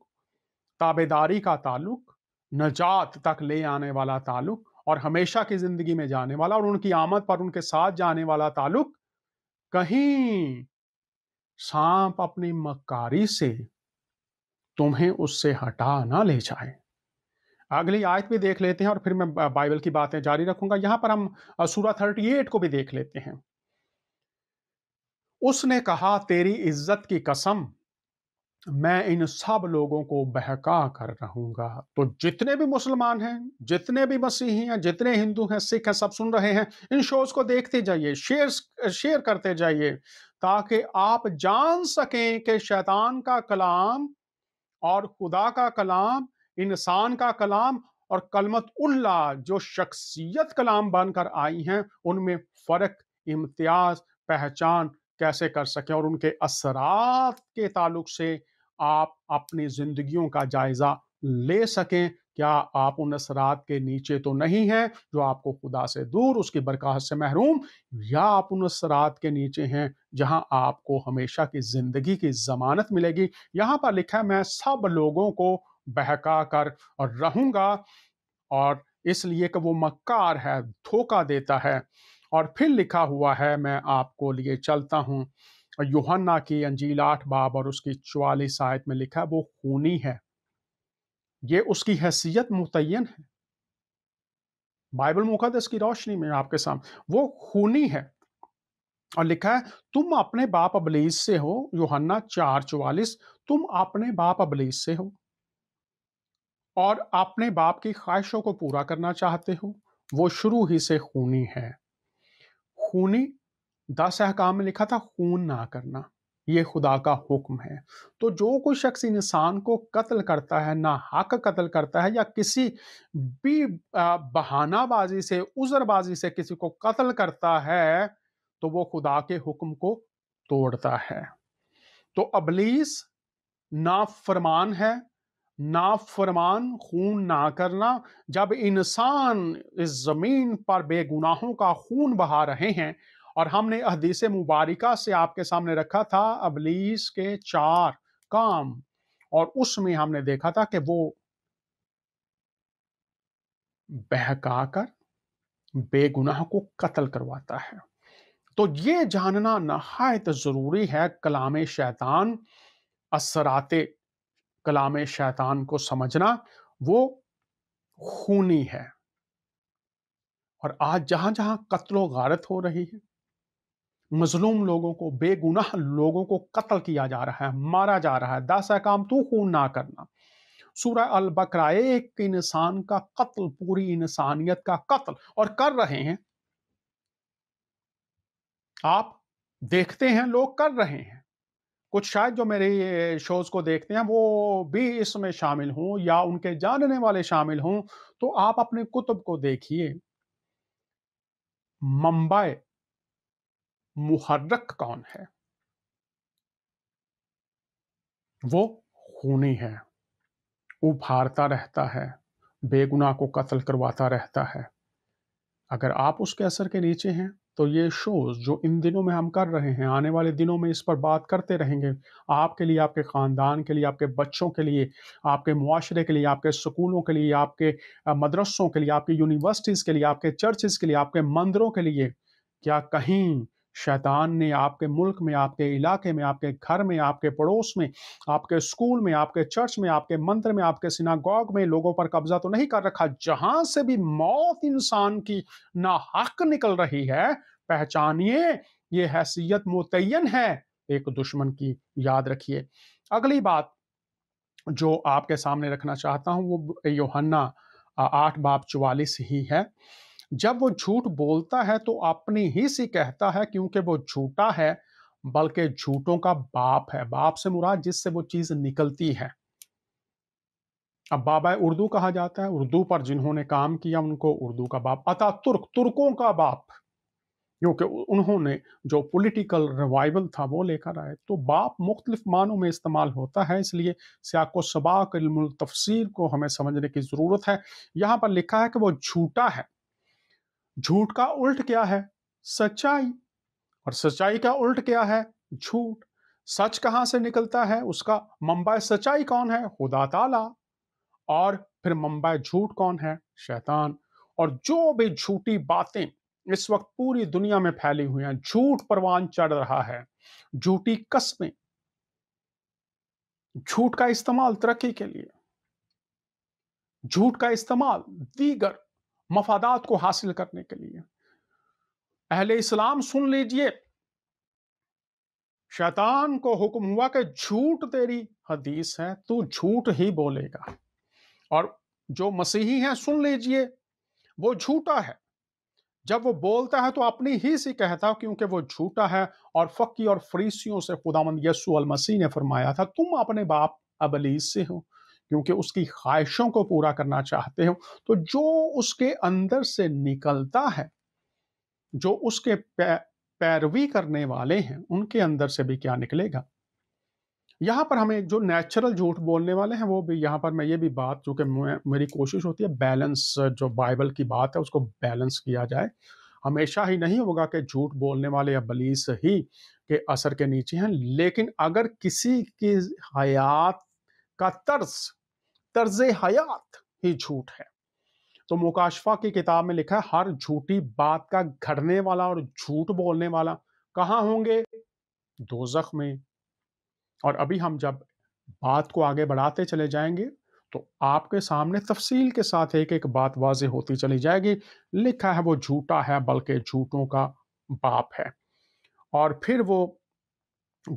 ताबेदारी का ताल्लुक, नजात तक ले आने वाला ताल्लुक और हमेशा की ज़िंदगी में जाने वाला और उनकी आमद पर उनके साथ जाने वाला ताल्लुक, कहीं साँप अपनी मक्कारी से तुम्हें उससे हटा ना ले जाए। अगली आयत भी देख लेते हैं और फिर मैं बाइबल की बातें जारी रखूँगा। यहाँ पर हम सूरा 38 को भी देख लेते हैं। उसने कहा, तेरी इज़्ज़त की कसम, मैं इन सब लोगों को बहका कर रहूँगा। तो जितने भी मुसलमान हैं, जितने भी मसीही हैं, जितने हिंदू हैं, सिख हैं, सब सुन रहे हैं, इन शोज़ को देखते जाइए, शेयर करते जाइए, ताकि आप जान सकें कि शैतान का कलाम और खुदा का कलाम, इंसान का कलाम और कलमत-उल्लाह जो शख्सियत कलाम बनकर आई हैं, उनमें फ़र्क, इम्तियाज़, पहचान कैसे कर सकें और उनके असरात के ताल्लुक से आप अपनी ज़िंदगियों का जायज़ा ले सकें। क्या आप उन असरात के नीचे तो नहीं हैं, जो आपको खुदा से दूर, उसकी बरक़ाहत से महरूम, या आप उन असरात के नीचे हैं, जहाँ आपको हमेशा की ज़िंदगी की ज़मानत मिलेगी। यहाँ पर लिखा है, मैं सब लोगों को बहका कर और रहूँगा, और इसलिए कि वो मक्कार है, धोखा देता है। और फिर लिखा हुआ है, मैं आपको लिए चलता हूँ, यूहन्ना की अंजील 8 बाब और उसकी 44 आयत में लिखा है, वो खूनी है। ये उसकी हैसियत मुतय्यन है। बाइबल मुक़द्दस की रोशनी में आपके सामने, वो खूनी है। और लिखा है, तुम अपने बाप इब्लीस से हो, यूहन्ना 4:44, तुम अपने बाप इब्लीस से हो और अपने बाप की ख्वाहिशों को पूरा करना चाहते हो। वो शुरू ही से खूनी है। खूनी 10 अहकाम में लिखा था, खून ना करना, ये खुदा का हुक्म है। तो जो कोई शख्स इंसान को कत्ल करता है, ना हक कत्ल करता है, या किसी भी बहानाबाजी से, उज़रबाजी से किसी को कत्ल करता है, तो वो खुदा के हुक्म को तोड़ता है। तो इब्लीस नाफरमान है। नाफरमान, खून ना करना। जब इंसान इस जमीन पर बेगुनाहों का खून बहा रहे हैं, और हमने हदीस मुबारका से आपके सामने रखा था इब्लीस के 4 काम, और उसमें हमने देखा था कि वो बहकाकर बेगुनाह को कत्ल करवाता है। तो ये जानना नहायत जरूरी है, कलाम शैतान, असराते कलाम शैतान को समझना, वो खूनी है। और आज जहां जहां कत्लो गारत हो रही है, मजलूम लोगों को, बेगुनाह लोगों को कत्ल किया जा रहा है, मारा जा रहा है। 10 काम तू खून ना करना। सूरह अल बकरा, एक इंसान का कत्ल, पूरी इंसानियत का कत्ल, और कर रहे हैं। आप देखते हैं लोग कर रहे हैं। कुछ शायद जो मेरे ये शोज़ को देखते हैं वो भी इसमें शामिल हों, या उनके जानने वाले शामिल हों, तो आप अपने कुतुब को देखिए। मंबाए मुहर्रक कौन है? वो खूनी है, उभारता रहता है, बेगुनाह को कत्ल करवाता रहता है। अगर आप उसके असर के नीचे हैं, تو یہ شوز جو ان دنوں میں ہم کر رہے ہیں، آنے والے دنوں میں اس پر بات کرتے رہیں گے، آپ کے لیے، آپ کے خاندان کے لیے، آپ کے بچوں کے لیے، آپ کے معاشرے کے لیے، آپ کے سکولوں کے لیے، آپ کے مدرسوں کے لیے، آپ کی یونیورسٹیز کے لیے، آپ کے چرچز کے لیے، آپ کے مندروں کے لیے، کیا کہیں شیطان نے آپ کے ملک میں، آپ کے علاقے میں، آپ کے گھر میں، آپ کے پڑوس میں، آپ کے اسکول میں، آپ کے چرچ میں، آپ کے مندر میں، آپ کے سناگوگ میں لوگوں پر قبضہ تو نہیں کر رکھا؟ جہاں سے بھی موت انسان کی ناحق نکل رہی ہے، پہچانیے یہ حیثیت متعین ہے ایک دشمن کی، یاد رکھیے۔ اگلی بات جو آپ کے سامنے رکھنا چاہتا ہوں وہ یوحنا 8:44 ہی ہے۔ جب وہ جھوٹ بولتا ہے تو اپنی ہی سے کہتا ہے، کیونکہ وہ جھوٹا ہے، بلکہ جھوٹوں کا باپ ہے۔ باپ سے مراد جس سے وہ چیز نکلتی ہے۔ اب بابا اردو کہا جاتا ہے، اردو پر جنہوں نے کام کیا ان کو اردو کا باپ، اتا ترک، ترکوں کا باپ، کیونکہ انہوں نے جو پولیٹیکل ریوائول تھا وہ لے کر آئے۔ تو باپ مختلف معنوں میں استعمال ہوتا ہے، اس لیے سیاق و سباق علم التفسیر کو ہمیں سمجھنے کی ضرورت ہے۔ یہاں پر لکھا ہے کہ وہ جھوٹا ہے۔ جھوٹ کا الٹ کیا ہے؟ سچائی۔ اور سچائی کا الٹ کیا ہے؟ جھوٹ۔ سچ کہاں سے نکلتا ہے؟ اس کا منبع سچائی کون ہے؟ خدا تعالی۔ اور پھر منبع جھوٹ کون ہے؟ شیطان۔ اور جو بھی جھوٹی باتیں اس وقت پوری دنیا میں پھیلی ہوئی ہیں، جھوٹ پروان چڑھ رہا ہے، جھوٹی قسمیں، جھوٹ کا استعمال ترقی کے لیے، جھوٹ کا استعمال دیگر مفادات کو حاصل کرنے کے لیے۔ اہل اسلام سن لیجئے، شیطان کو حکم ہوا کہ جھوٹ تیری حدیث ہے، تو جھوٹ ہی بولے گا۔ اور جو مسیحی ہیں سن لیجئے، وہ جھوٹا ہے، جب وہ بولتا ہے تو اپنی ہی سے کہتا، کیونکہ وہ جھوٹا ہے۔ اور فقی اور فریسیوں سے خداوند یسوع المسیح نے فرمایا تھا، تم اپنے باپ ابلیس سے ہو، کیونکہ اس کی خواہشوں کو پورا کرنا چاہتے ہو۔ تو جو اس کے اندر سے نکلتا ہے، جو اس کے پیروی کرنے والے ہیں، ان کے اندر سے بھی کیا نکلے گا۔ یہاں پر ہمیں جو نیچرل جھوٹ بولنے والے ہیں وہ بھی، یہاں پر میں یہ بھی بات، جو کہ میری کوشش ہوتی ہے بیلنس، جو بائبل کی بات ہے اس کو بیلنس کیا جائے۔ ہمیشہ ہی نہیں ہوگا کہ جھوٹ بولنے والے ابلیس ہی کے اثر کے نیچے ہیں، لیکن اگر کسی کی حیات کا طرز حیات ہی جھوٹ ہے، تو مکاشفہ کی کتاب میں لکھا ہے ہر جھوٹی بات کا گھڑنے والا اور جھوٹ بولنے والا کہاں ہوں گے؟ دوزخ میں۔ اور ابھی ہم جب بات کو آگے بڑھاتے چلے جائیں گے تو آپ کے سامنے تفصیل کے ساتھ ایک ایک بات واضح ہوتی چلی جائے گی۔ لکھا ہے وہ جھوٹا ہے، بلکہ جھوٹوں کا باپ ہے۔ اور پھر وہ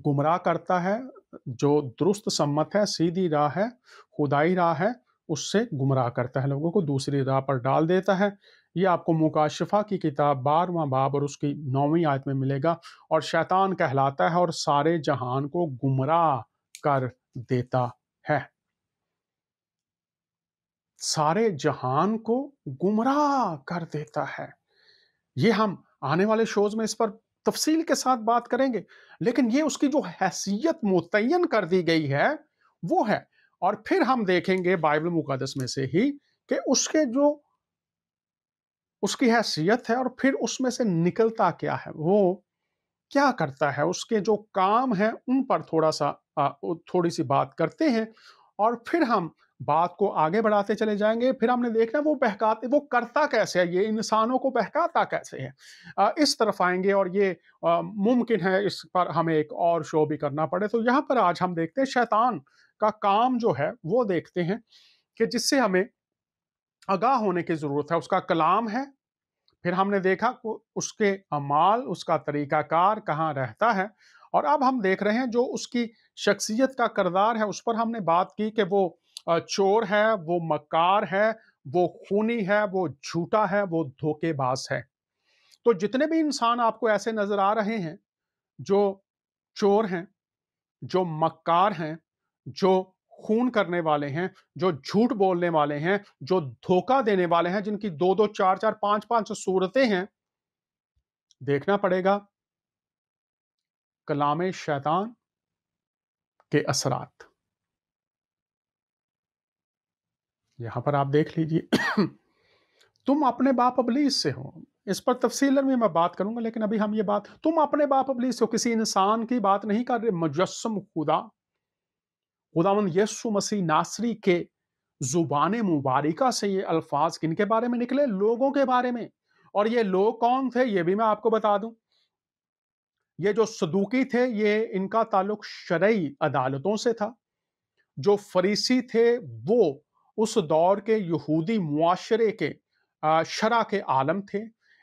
گمراہ کرتا ہے، جو درست سمت ہے، سیدھی راہ ہے، خدائی راہ ہے، اس سے گمراہ کرتا ہے، لوگوں کو دوسری راہ پر ڈال دیتا ہے۔ یہ آپ کو مکاشفہ کی کتاب 12واں باب اور اس کی 9ویں آیت میں ملے گا۔ اور شیطان کہلاتا ہے اور سارے جہان کو گمراہ کر دیتا ہے۔ سارے جہان کو گمراہ کر دیتا ہے۔ یہ ہم آنے والے شوز میں اس پر تفصیل کے ساتھ بات کریں گے، لیکن یہ اس کی جو حیثیت متعین کر دی گئی ہے وہ ہے۔ اور پھر ہم دیکھیں گے بائبل مقدس میں سے ہی کہ اس کے جو اس کی حیثیت ہے اور پھر اس میں سے نکلتا کیا ہے، وہ کیا کرتا ہے، اس کے جو کام ہیں ان پر تھوڑی سی بات کرتے ہیں۔ اور پھر ہم بات کو آگے بڑھاتے چلے جائیں گے۔ پھر ہم نے دیکھنا وہ کرتا کیسے ہے، یہ انسانوں کو بہکاتا کیسے ہے، اس طرف آئیں گے۔ اور یہ ممکن ہے اس پر ہمیں ایک اور شو بھی کرنا پڑے۔ تو یہاں پر آج ہم دیکھتے ہیں شیطان کا کام جو ہے وہ دیکھتے ہیں، کہ جس سے ہمیں آگاہ ہونے کی ضرورت ہے۔ اس کا کلام ہے، پھر ہم نے دیکھا اس کے اعمال، اس کا طریقہ کار کہاں رہتا ہے۔ اور اب ہم دیکھ رہے ہیں جو اس کی شخصیت کا کردار ہے، اس پر ہم نے بات کی کہ وہ چور ہے، وہ مکار ہے، وہ خونی ہے، وہ جھوٹا ہے، وہ دھوکے باز ہے۔ تو جتنے بھی انسان آپ کو ایسے نظر آ رہے ہیں جو چور ہیں، جو مکار ہیں، جو خون کرنے والے ہیں، جو جھوٹ بولنے والے ہیں، جو دھوکہ دینے والے ہیں، جن کی 2 4 5 صورتیں ہیں، دیکھنا پڑے گا کلام شیطان کے اثرات۔ یہاں پر آپ دیکھ لیجئے، تم اپنے باپ ابلیس سے ہو۔ इस पर तफसीलन में मैं बात करूंगा, लेकिन अभी हम ये बात, तुम अपने बाप इब्लीस हो, किसी इंसान की बात नहीं कर रहे, मुजस्सम खुदा, खुदावंद यीशु मसीह नासरी के जुबान मुबारिका से ये अल्फाज किनके बारे में निकले? लोगों के बारे में। और ये लोग कौन थे ये भी मैं आपको बता दूं। ये जो सदूकी थे, ये इनका ताल्लुक शरई अदालतों से था। जो फरीसी थे वो उस दौर के यहूदी मुआशरे के शरा के आलम थे।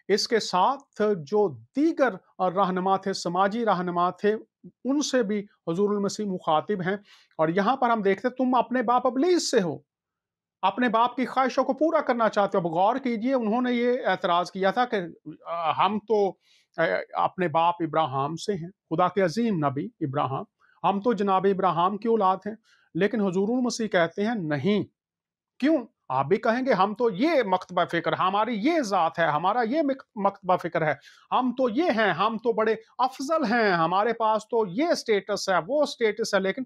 इसके साथ जो दीगर रहनुमा थे, समाजी रहनुमा थे, उनसे भी हुजूरुल मसीह मुखातिब हैं। और यहां पर हम देखते, तुम अपने बाप इब्लीस से हो, अपने बाप की ख्वाहिशों को पूरा करना चाहते हो। अब गौर कीजिए, उन्होंने ये एतराज किया था कि हम तो अ, अपने बाप इब्राहिम से हैं, खुदा के अजीम नबी इब्राहिम, हम तो जनाब इब्राहिम की औलाद हैं। लेकिन हुजूरुल मसीह कहते हैं नहीं। क्यों? आप भी कहेंगे हम तो ये मकतबा फिक्र, हमारी ये जात है, हमारा ये मकतबा फिक्र है, हम तो ये हैं, हम तो बड़े अफजल हैं, हमारे पास तो ये स्टेटस है, वो स्टेटस है। लेकिन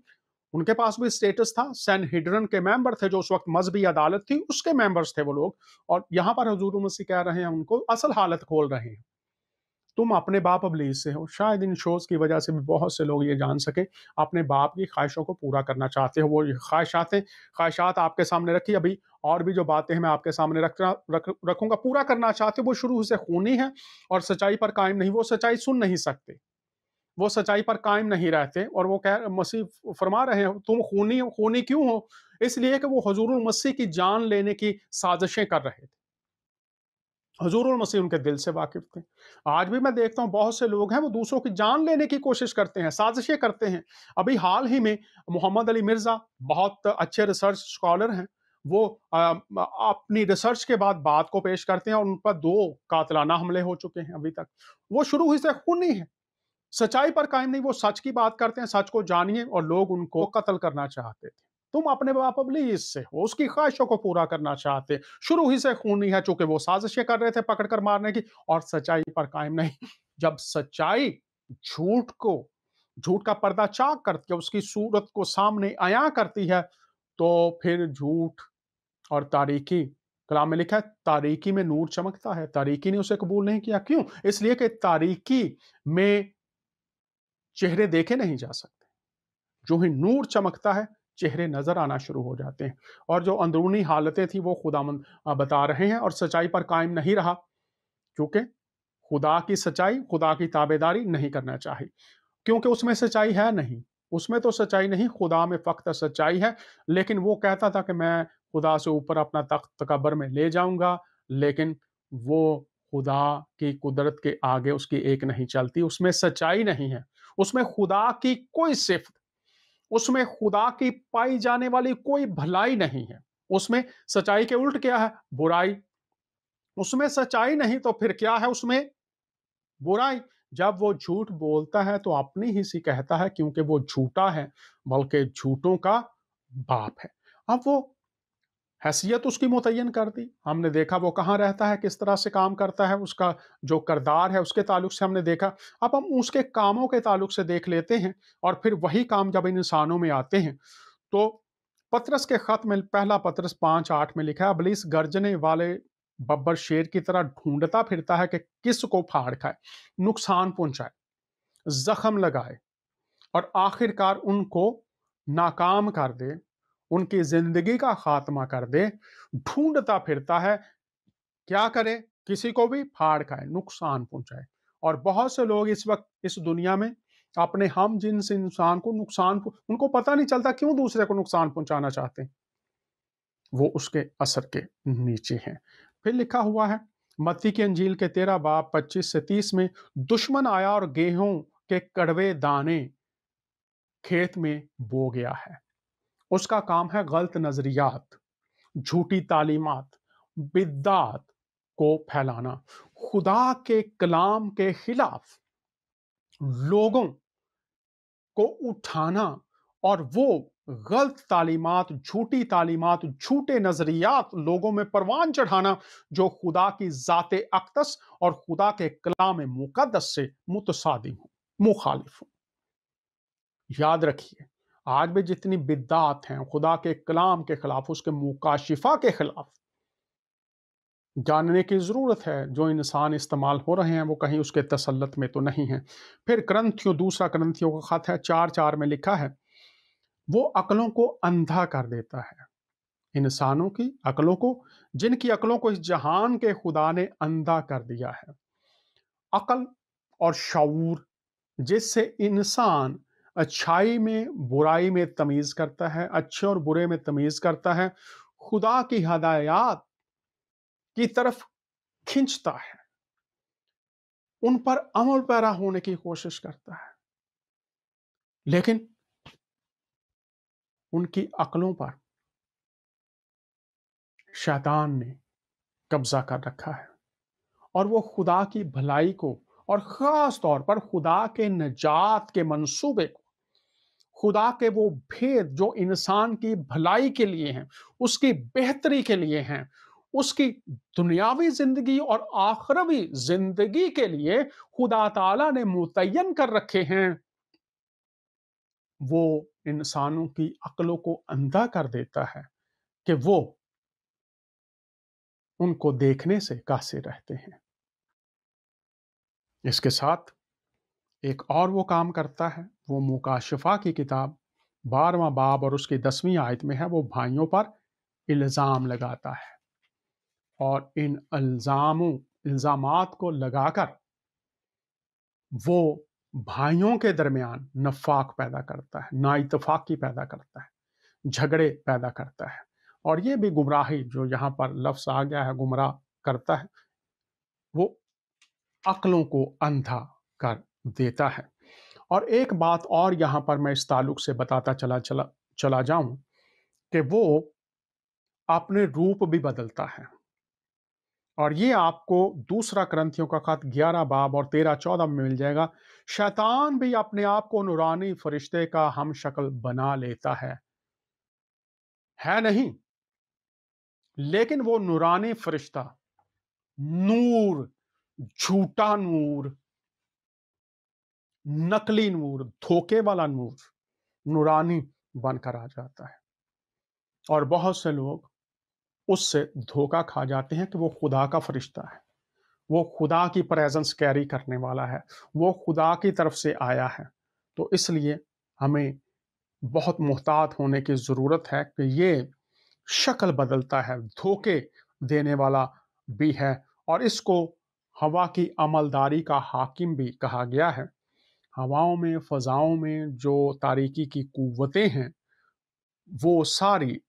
उनके पास भी स्टेटस था, सैनहिड्रन के मेंबर थे, जो उस वक्त मजहबी अदालत थी, उसके मेंबर्स थे वो लोग। और यहां पर हुजूर मसीह कह रहे हैं, उनको असल हालत खोल रहे हैं, तुम अपने बाप इब्लीस से हो। शायद इन शोज की वजह से भी बहुत से लोग ये जान सके, अपने बाप की ख्वाहिशों को पूरा करना चाहते हो। वो ख्वाहिशात आपके सामने रखी, अभी और भी जो बातें हैं मैं आपके सामने रखूंगा। पूरा करना चाहते हो, वो शुरू से खूनी है और सच्चाई पर कायम नहीं, वो सच्चाई सुन नहीं सकते, वो सच्चाई पर कायम नहीं रहते। और वो कह मसीह फरमा रहे हैं, तुम खूनी खूनी क्यों हो? इसलिए कि वो हुजूरुल मसीह की जान लेने की साजिशें कर रहे थे। हुजूरुल मसीह उनके दिल से वाकिफ थे। आज भी मैं देखता हूँ बहुत से लोग हैं, वो दूसरों की जान लेने की कोशिश करते हैं, साजिशें करते हैं। अभी हाल ही में मोहम्मद अली मिर्जा बहुत अच्छे रिसर्च स्कॉलर हैं, वो अपनी रिसर्च के बाद बात को पेश करते हैं, और उन पर 2 कातलाना हमले हो चुके हैं अभी तक। वो शुरू ही से खूनी है, सच्चाई पर कायम नहीं, वो सच की बात करते हैं, सच को जानिए, और लोग उनको कत्ल करना चाहते थे। तुम अपने बाप इब्लीस से हो, उसकी ख्वाहिशों को पूरा करना चाहते, शुरू ही से खूनी है, चूंकि वो साजिशें कर रहे थे पकड़ कर मारने की, और सच्चाई पर कायम नहीं। जब सच्चाई झूठ को, झूठ का पर्दा चाक करके उसकी सूरत को सामने आया करती है, तो फिर झूठ और तारीकी, कलाम में लिखा है तारीकी में नूर चमकता है, तारीकी ने उसे कबूल नहीं किया। क्यों? इसलिए कि तारीकी में चेहरे देखे नहीं जा सकते। जो ही नूर चमकता है, चेहरे नजर आना शुरू हो जाते हैं। और जो अंदरूनी हालतें थी वो खुदावंद बता रहे हैं, और सच्चाई पर कायम नहीं रहा, क्योंकि खुदा की सच्चाई, खुदा की ताबेदारी नहीं करना चाहिए, क्योंकि उसमें सच्चाई है नहीं। उसमें तो सच्चाई नहीं, खुदा में फक्त सच्चाई है। लेकिन वो कहता था कि मैं खुदा से ऊपर अपना तख्त तकबर में ले जाऊंगा, लेकिन वो खुदा की कुदरत के आगे उसकी एक नहीं चलती, उसमें सच्चाई नहीं है, उसमें खुदा की कोई सिफत, उसमें खुदा की पाई जाने वाली कोई भलाई नहीं है। उसमें सच्चाई के उल्ट क्या है? बुराई। उसमें सच्चाई नहीं तो फिर क्या है? उसमें बुराई। जब वो झूठ बोलता है तो अपनी ही सी कहता है, क्योंकि वो झूठा है, बल्कि झूठों का बाप है। अब वो हैसियत उसकी मुतय्यन कर दी, हमने देखा वो कहाँ रहता है, किस तरह से काम करता है, उसका जो करदार है उसके ताल्लुक से हमने देखा। अब हम उसके कामों के ताल्लुक से देख लेते हैं, और फिर वही काम जब इन इंसानों में आते हैं, तो पतरस के खत में, पहला पतरस 5:8 में लिखा है, इब्लीस गर्जने वाले बब्बर शेर की तरह ढूंढता फिरता है कि किस को फाड़ खाए, नुकसान पहुंचाए, जख्म लगाए, और आखिरकार उनको नाकाम कर दे, उनकी जिंदगी का खात्मा कर दे। ढूंढता फिरता है, क्या करे? किसी को भी फाड़ खाए, नुकसान पहुंचाए। और बहुत से लोग इस वक्त इस दुनिया में अपने हम जिन्स इंसान को उनको पता नहीं चलता क्यों दूसरे को नुकसान पहुंचाना चाहते हैं, वो उसके असर के नीचे हैं। फिर लिखा हुआ है मत्ती की अंजील के 13 बाब 25 से 30 में, दुश्मन आया और गेहूं के कड़वे दाने खेत में बो गया है। उसका काम है गलत नजरियात, झूठी तालीमात, बिद्दात को फैलाना, खुदा के कलाम के खिलाफ लोगों को उठाना, और वो गलत तालीमात, झूठी तालीमात, झूठे नजरियात लोगों में परवान चढ़ाना, जो खुदा की जाते अक्दस और खुदा के कलाम मुकद्दस से मुतसादिम हो, मुखालिफ हो। याद रखिए, आज भी जितनी बिद्दात हैं खुदा के कलाम के खिलाफ, उसके मुकाशिफा के खिलाफ, जानने की ज़रूरत है, जो इंसान इस्तेमाल हो रहे हैं वो कहीं उसके तसल्लुत में तो नहीं हैं। फिर ग्रंथियों दूसरा ग्रंथियों का ख़त है 4:4 में लिखा है, वो अक़लों को अंधा कर देता है। इंसानों की अक़लों को, जिनकी अक़लों को इस जहान के खुदा ने अंधा कर दिया है। अक़ल और शऊर जिससे इंसान अच्छाई में, बुराई में तमीज़ करता है, अच्छे और बुरे में तमीज़ करता है, खुदा की हदायत की तरफ खींचता है, उन पर अमल पैरा होने की कोशिश करता है। लेकिन उनकी अक़लों पर शैतान ने कब्ज़ा कर रखा है और वो खुदा की भलाई को और ख़ास तौर पर खुदा के निजात के मंसूबे को, खुदा के वो भेद जो इंसान की भलाई के लिए हैं, उसकी बेहतरी के लिए हैं, उसकी दुनियावी ज़िंदगी और आखिरवी ज़िंदगी के लिए खुदा ताला ने मुतय्यन कर रखे हैं, वो इंसानों की अक़लों को अंधा कर देता है कि वो उनको देखने से कासिर रहते हैं। इसके साथ एक और वो काम करता है, वो मुकाशिफा की किताब 12वां बाब और उसकी 10वीं आयत में है, वो भाइयों पर इल्ज़ाम लगाता है और इन इल्ज़ामात को लगाकर वो भाइयों के दरमियान नफाक पैदा करता है, नाइतफाकी पैदा करता है, झगड़े पैदा करता है। और ये भी गुमराही, जो यहाँ पर लफ्ज़ आ गया है गुमराह करता है, वो अक्लों को अंधा कर देता है। और एक बात और यहाँ पर मैं इस ताल्लुक से बताता चला जाऊं कि वो अपने रूप भी बदलता है। और ये आपको दूसरा करंथियों का खत 11 बाब और 13-14 में मिल जाएगा। शैतान भी अपने आप को नूरानी फरिश्ते का हम शक्ल बना लेता है नहीं, लेकिन वो नूरानी फरिश्ता, नूर, झूठा नूर, नकली नूर, धोखे वाला नूर, नूरानी बनकर आ जाता है। और बहुत से लोग उससे धोखा खा जाते हैं कि वो खुदा का फरिश्ता है, वो खुदा की प्रेजेंस कैरी करने वाला है, वो खुदा की तरफ से आया है। तो इसलिए हमें बहुत मुहतात होने की ज़रूरत है कि ये शक्ल बदलता है, धोखे देने वाला भी है, और इसको हवा की अमलदारी का हाकिम भी कहा गया है। हवाओं में, फ़ज़ाओं में जो तारीकी की कुव्वतें हैं, वो सारी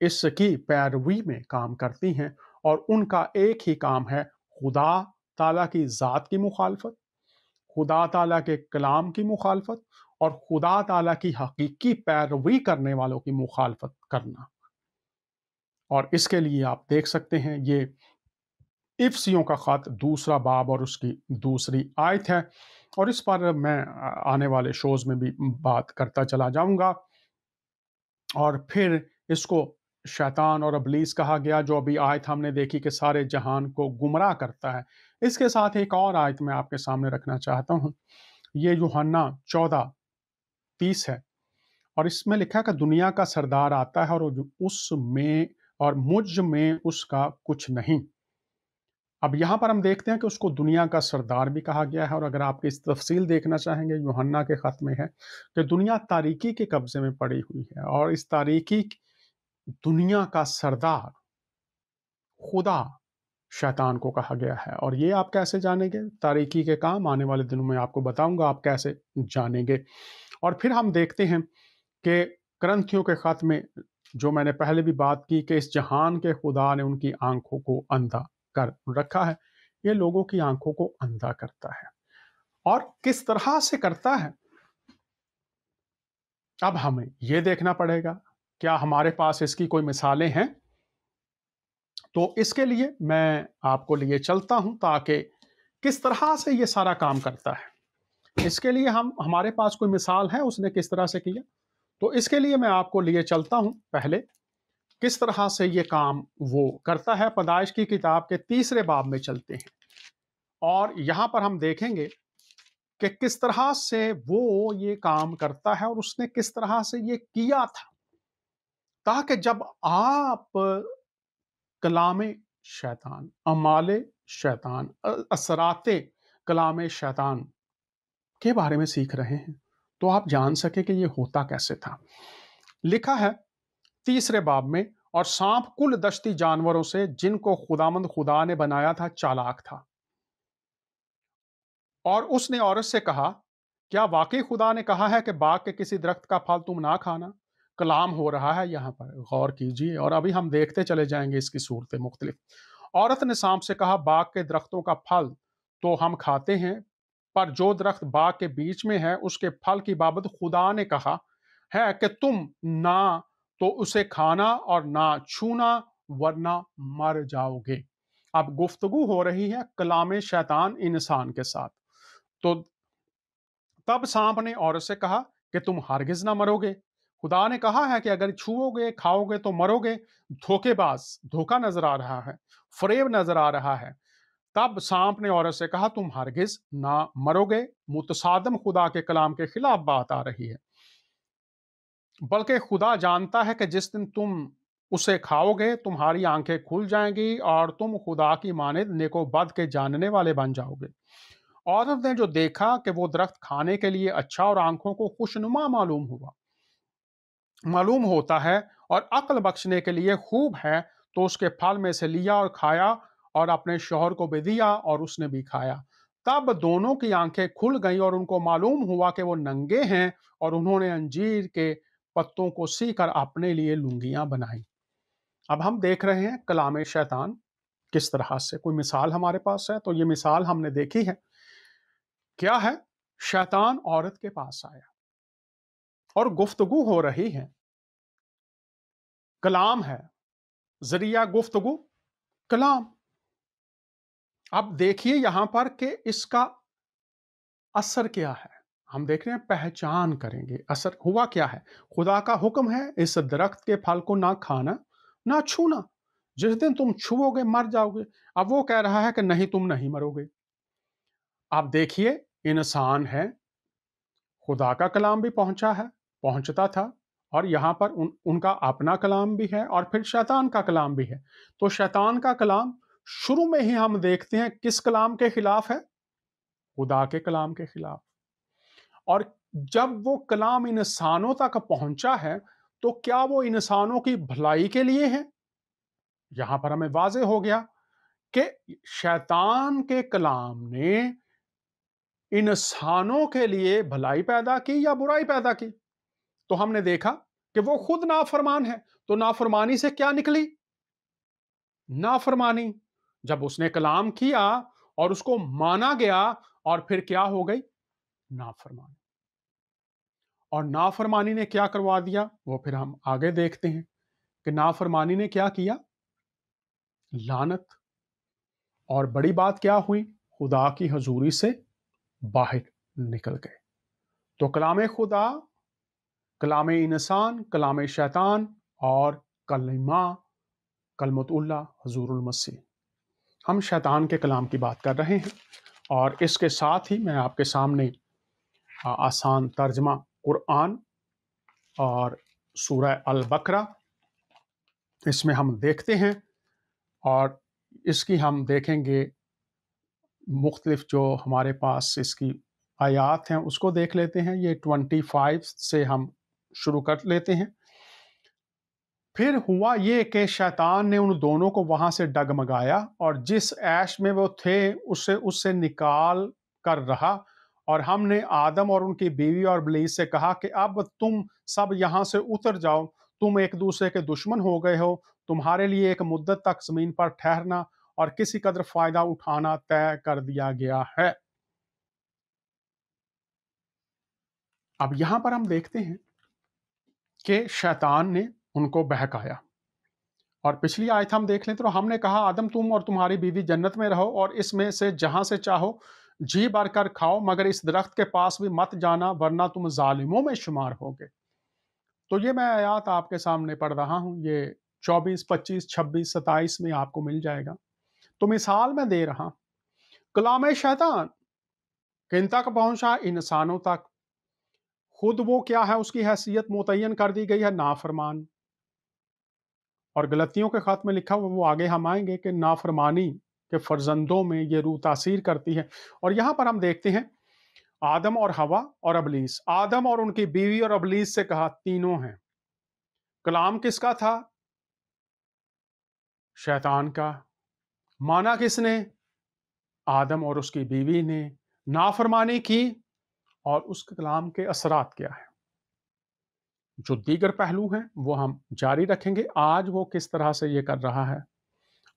इसकी पैरवी में काम करती हैं और उनका एक ही काम है खुदा ताला की ज़ात की मुखालफत, खुदा ताला के कलाम की मुखालफत और खुदा ताला की हकीकी पैरवी करने वालों की मुखालफत करना। और इसके लिए आप देख सकते हैं, ये इफ्सियों का ख़त दूसरा बाब और उसकी दूसरी आयत है, और इस पर मैं आने वाले शोज़ में भी बात करता चला जाऊँगा। और फिर इसको शैतान और इब्लीस कहा गया, जो अभी आयत हमने देखी कि सारे जहान को गुमराह करता है। इसके साथ एक और आयत मैं आपके सामने रखना चाहता हूँ। ये यूहन्ना 14:30 है, और इसमें लिखा है कि दुनिया का सरदार आता है और उसमें और मुझ में उसका कुछ नहीं। अब यहाँ पर हम देखते हैं कि उसको दुनिया का सरदार भी कहा गया है, और अगर आप इस तफसील देखना चाहेंगे, यूहन्ना के ख़त में है कि दुनिया तारीकी के कब्ज़े में पड़ी हुई है, और इस तारीकी दुनिया का सरदार खुदा शैतान को कहा गया है। और ये आप कैसे जानेंगे? तारीकी के काम आने वाले दिनों में आपको बताऊंगा आप कैसे जानेंगे। और फिर हम देखते हैं कि करंथियों के खत में जो मैंने पहले भी बात की कि इस जहान के खुदा ने उनकी आंखों को अंधा कर रखा है। ये लोगों की आंखों को अंधा करता है, और किस तरह से करता है, अब हमें ये देखना पड़ेगा। क्या हमारे पास इसकी कोई मिसालें हैं? तो इसके लिए मैं आपको लिए चलता हूं, ताकि किस तरह से ये सारा काम करता है। इसके लिए हमारे पास कोई मिसाल है उसने किस तरह से किया, तो इसके लिए मैं आपको लिए चलता हूं। पहले किस तरह से ये काम वो करता है, पैदाइश की किताब के 3 बाब में चलते हैं, और यहां पर हम देखेंगे कि किस तरह से वो ये काम करता है और उसने किस तरह से ये किया था, ताकि जब आप कलामे शैतान, अमाले शैतान, असराते कलाम शैतान के बारे में सीख रहे हैं, तो आप जान सके कि ये होता कैसे था। लिखा है तीसरे बाब में, और सांप कुल दश्ती जानवरों से जिनको खुदामंद खुदा ने बनाया था चालाक था, और उसने औरत से कहा, क्या वाकई खुदा ने कहा है कि बाग के किसी दरख्त का फल तुम ना खाना? कलाम हो रहा है यहाँ पर, गौर कीजिए, और अभी हम देखते चले जाएंगे इसकी सूरतें मुख्तलिफ। औरत ने सांप से कहा, बाग के दरख्तों का फल तो हम खाते हैं, पर जो दरख्त बाग के बीच में है उसके फल की बाबत खुदा ने कहा है कि तुम ना तो उसे खाना और ना छूना, वरना मर जाओगे। अब गुफ्तगू हो रही है कलाम शैतान इंसान के साथ। तो तब सांप ने औरत से कहा कि तुम हरगिज ना मरोगे, खुदा ने कहा है कि अगर छूओगे खाओगे तो मरोगे। धोखेबाज, धोखा नजर आ रहा है, फरेब नजर आ रहा है। तब सांप ने औरत से कहा, तुम हरगिज ना मरोगे। मुतसादम खुदा के कलाम के खिलाफ बात आ रही है, बल्कि खुदा जानता है कि जिस दिन तुम उसे खाओगे तुम्हारी आंखें खुल जाएंगी और तुम खुदा की मानिद नेको बद के जानने वाले बन जाओगे। औरत ने जो देखा कि वो दरख्त खाने के लिए अच्छा और आंखों को खुशनुमा मालूम होता है और अक्ल बख्शने के लिए खूब है, तो उसके फल में से लिया और खाया और अपने शौहर को भी दिया और उसने भी खाया। तब दोनों की आंखें खुल गईं और उनको मालूम हुआ कि वो नंगे हैं, और उन्होंने अंजीर के पत्तों को सीकर अपने लिए लुंगियां बनाई। अब हम देख रहे हैं कलाम शैतान किस तरह से, कोई मिसाल हमारे पास है तो ये मिसाल हमने देखी है। क्या है? शैतान औरत के पास आया और गुफ्तगू हो रही है, कलाम है, जरिया गुफ्तगू कलाम। अब देखिए यहां पर कि इसका असर क्या है। हम देख रहे हैं, पहचान करेंगे असर हुआ क्या है। खुदा का हुक्म है इस दरख्त के फल को ना खाना ना छूना, जिस दिन तुम छुओगे मर जाओगे। अब वो कह रहा है कि नहीं, तुम नहीं मरोगे। आप देखिए, इंसान है, खुदा का कलाम भी पहुंचा है, पहुंचता था, और यहां पर उनका अपना कलाम भी है और फिर शैतान का कलाम भी है। तो शैतान का कलाम शुरू में ही हम देखते हैं किस कलाम के खिलाफ है? खुदा के कलाम के खिलाफ। और जब वो कलाम इंसानों तक पहुंचा है, तो क्या वो इंसानों की भलाई के लिए है? यहां पर हमें वाजे हो गया कि शैतान के कलाम ने इंसानों के लिए भलाई पैदा की या बुराई पैदा की। तो हमने देखा कि वो खुद नाफरमान है, तो नाफरमानी से क्या निकली? नाफरमानी। जब उसने कलाम किया और उसको माना गया, और फिर क्या हो गई? नाफरमानी। और नाफरमानी ने क्या करवा दिया, वो फिर हम आगे देखते हैं कि नाफरमानी ने क्या किया? लानत। और बड़ी बात क्या हुई? खुदा की हजूरी से बाहर निकल गए। तो कलाम खुदा, कलाम इंसान, कलाम शैतान, और कलमा कलमतुल्लाह हुजूरुल मसीह, हम शैतान के कलाम की बात कर रहे हैं। और इसके साथ ही मैं आपके सामने आसान तर्जमा कुरान और सूरह अल बकरा, इसमें हम देखते हैं, और इसकी हम देखेंगे मुख्तलिफ जो हमारे पास इसकी आयात हैं उसको देख लेते हैं। ये 25 से हम शुरू कर लेते हैं। फिर हुआ ये कि शैतान ने उन दोनों को वहां से डगमगाया, और जिस ऐश में वो थे उससे निकाल कर रहा, और हमने आदम और उनकी बीवी और बिलीस से कहा कि अब तुम सब यहां से उतर जाओ, तुम एक दूसरे के दुश्मन हो गए हो, तुम्हारे लिए एक मुद्दत तक जमीन पर ठहरना और किसी कदर फायदा उठाना तय कर दिया गया है। अब यहां पर हम देखते हैं कि शैतान ने उनको बहकाया, और पिछली आयत हम देख लें तो हमने कहा, आदम तुम और तुम्हारी बीवी जन्नत में रहो और इसमें से जहां से चाहो जी भर कर खाओ, मगर इस दरख्त के पास भी मत जाना, वरना तुम जालिमों में शुमार होगे। तो ये मैं आयत आपके सामने पढ़ रहा हूं, ये 24, 25, 26, 27 में आपको मिल जाएगा। तो मिसाल मैं दे रहा, कलाम शैतान किन तक पहुंचा? इंसानों तक। खुद वो क्या है, उसकी हैसियत मुतय्यन कर दी गई है, नाफरमान। और गलतियों के ख़त में लिखा हुआ, वो आगे हम आएंगे कि नाफरमानी के फर्जंदों में ये रूह तासीर करती है। और यहाँ पर हम देखते हैं आदम और हवा और अबलीस, आदम और उनकी बीवी और अबलीस से कहा, तीनों हैं। कलाम किसका था? शैतान का। माना किसने? आदम और उसकी बीवी ने। नाफरमानी की और उस कलाम के असरात क्या है? जो दीगर पहलू हैं वो हम जारी रखेंगे। आज वो किस तरह से ये कर रहा है,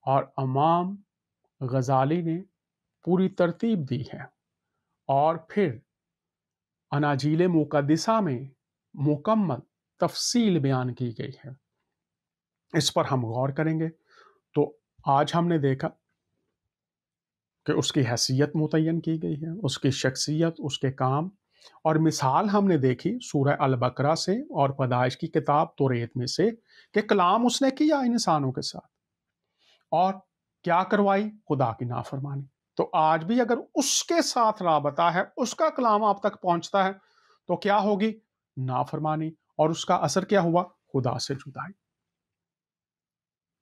और इमाम गजाली ने पूरी तरतीब दी है, और फिर अनाजील मुकद्दसा में मुकम्मल तफसील बयान की गई है। इस पर हम गौर करेंगे। तो आज हमने देखा कि उसकी हैसियत मुतय्यन की गई है, उसकी शख्सियत, उसके काम, और मिसाल हमने देखी सूरह अल बकरा से और पैदाइश की किताब तौरेत में से कि कलाम उसने किया इंसानों के साथ, और क्या करवाई? खुदा की नाफरमानी। तो आज भी अगर उसके साथ राबता है, उसका कलाम आप तक पहुंचता है, तो क्या होगी? नाफरमानी। और उसका असर क्या हुआ? खुदा से जुदाई।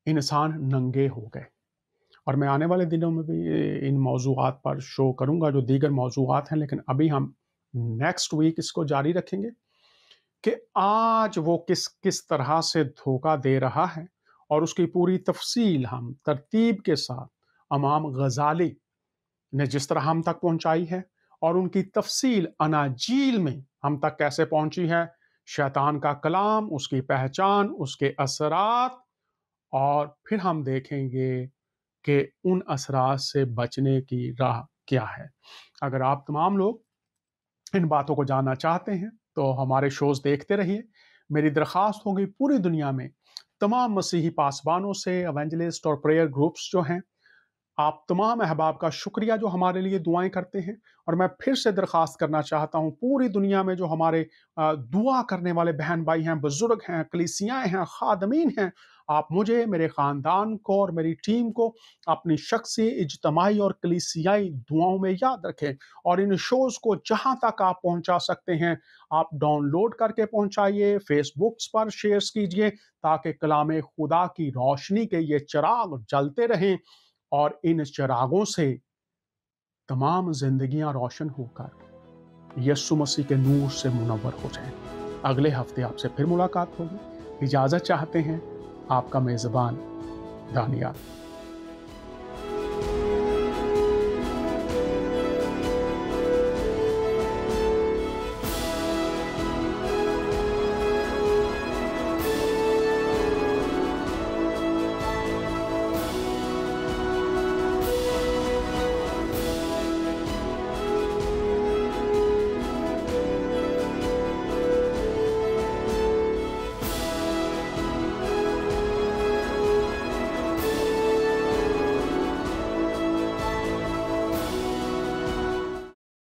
इंसान नंगे हो गए। और मैं आने वाले दिनों में भी इन मौजूआत पर शो करूंगा जो दीगर मौजूआत हैं, लेकिन अभी हम नेक्स्ट वीक इसको जारी रखेंगे कि आज वो किस किस तरह से धोखा दे रहा है, और उसकी पूरी तफसील हम तरतीब के साथ इमाम गजाली ने जिस तरह हम तक पहुंचाई है, और उनकी तफसील अनाजील में हम तक कैसे पहुंची है, शैतान का कलाम, उसकी पहचान, उसके असरात, और फिर हम देखेंगे कि उन असरात से बचने की राह क्या है। अगर आप तमाम लोग इन बातों को जानना चाहते हैं तो हमारे शोज देखते रहिए। मेरी दरख्वास्त होगी पूरी दुनिया में तमाम मसीही पासबानों से, एवेंजलिस्ट और प्रेयर ग्रुप्स जो हैं, आप तमाम अहबाब का शुक्रिया जो हमारे लिए दुआएं करते हैं। और मैं फिर से दरख्वास्त करना चाहता हूं पूरी दुनिया में जो हमारे दुआ करने वाले बहन भाई हैं, बुजुर्ग हैं, कलीसियाएं हैं, खादमीन हैं, आप मुझे, मेरे ख़ानदान को और मेरी टीम को अपनी शख्सी, इज्तमाही और कलीसियाई दुआओं में याद रखें। और इन शोज़ को जहां तक आप पहुंचा सकते हैं, आप डाउनलोड करके पहुंचाइए, फेसबुक्स पर शेयर कीजिए, ताकि कलाम खुदा की रोशनी के ये चिराग जलते रहें, और इन चिरागों से तमाम जिंदगियां रोशन होकर यीशु मसीह के नूर से मुनव्वर हो जाएं। अगले हफ्ते आपसे फिर मुलाकात होगी। इजाज़त चाहते हैं आपका मेज़बान दानियाल।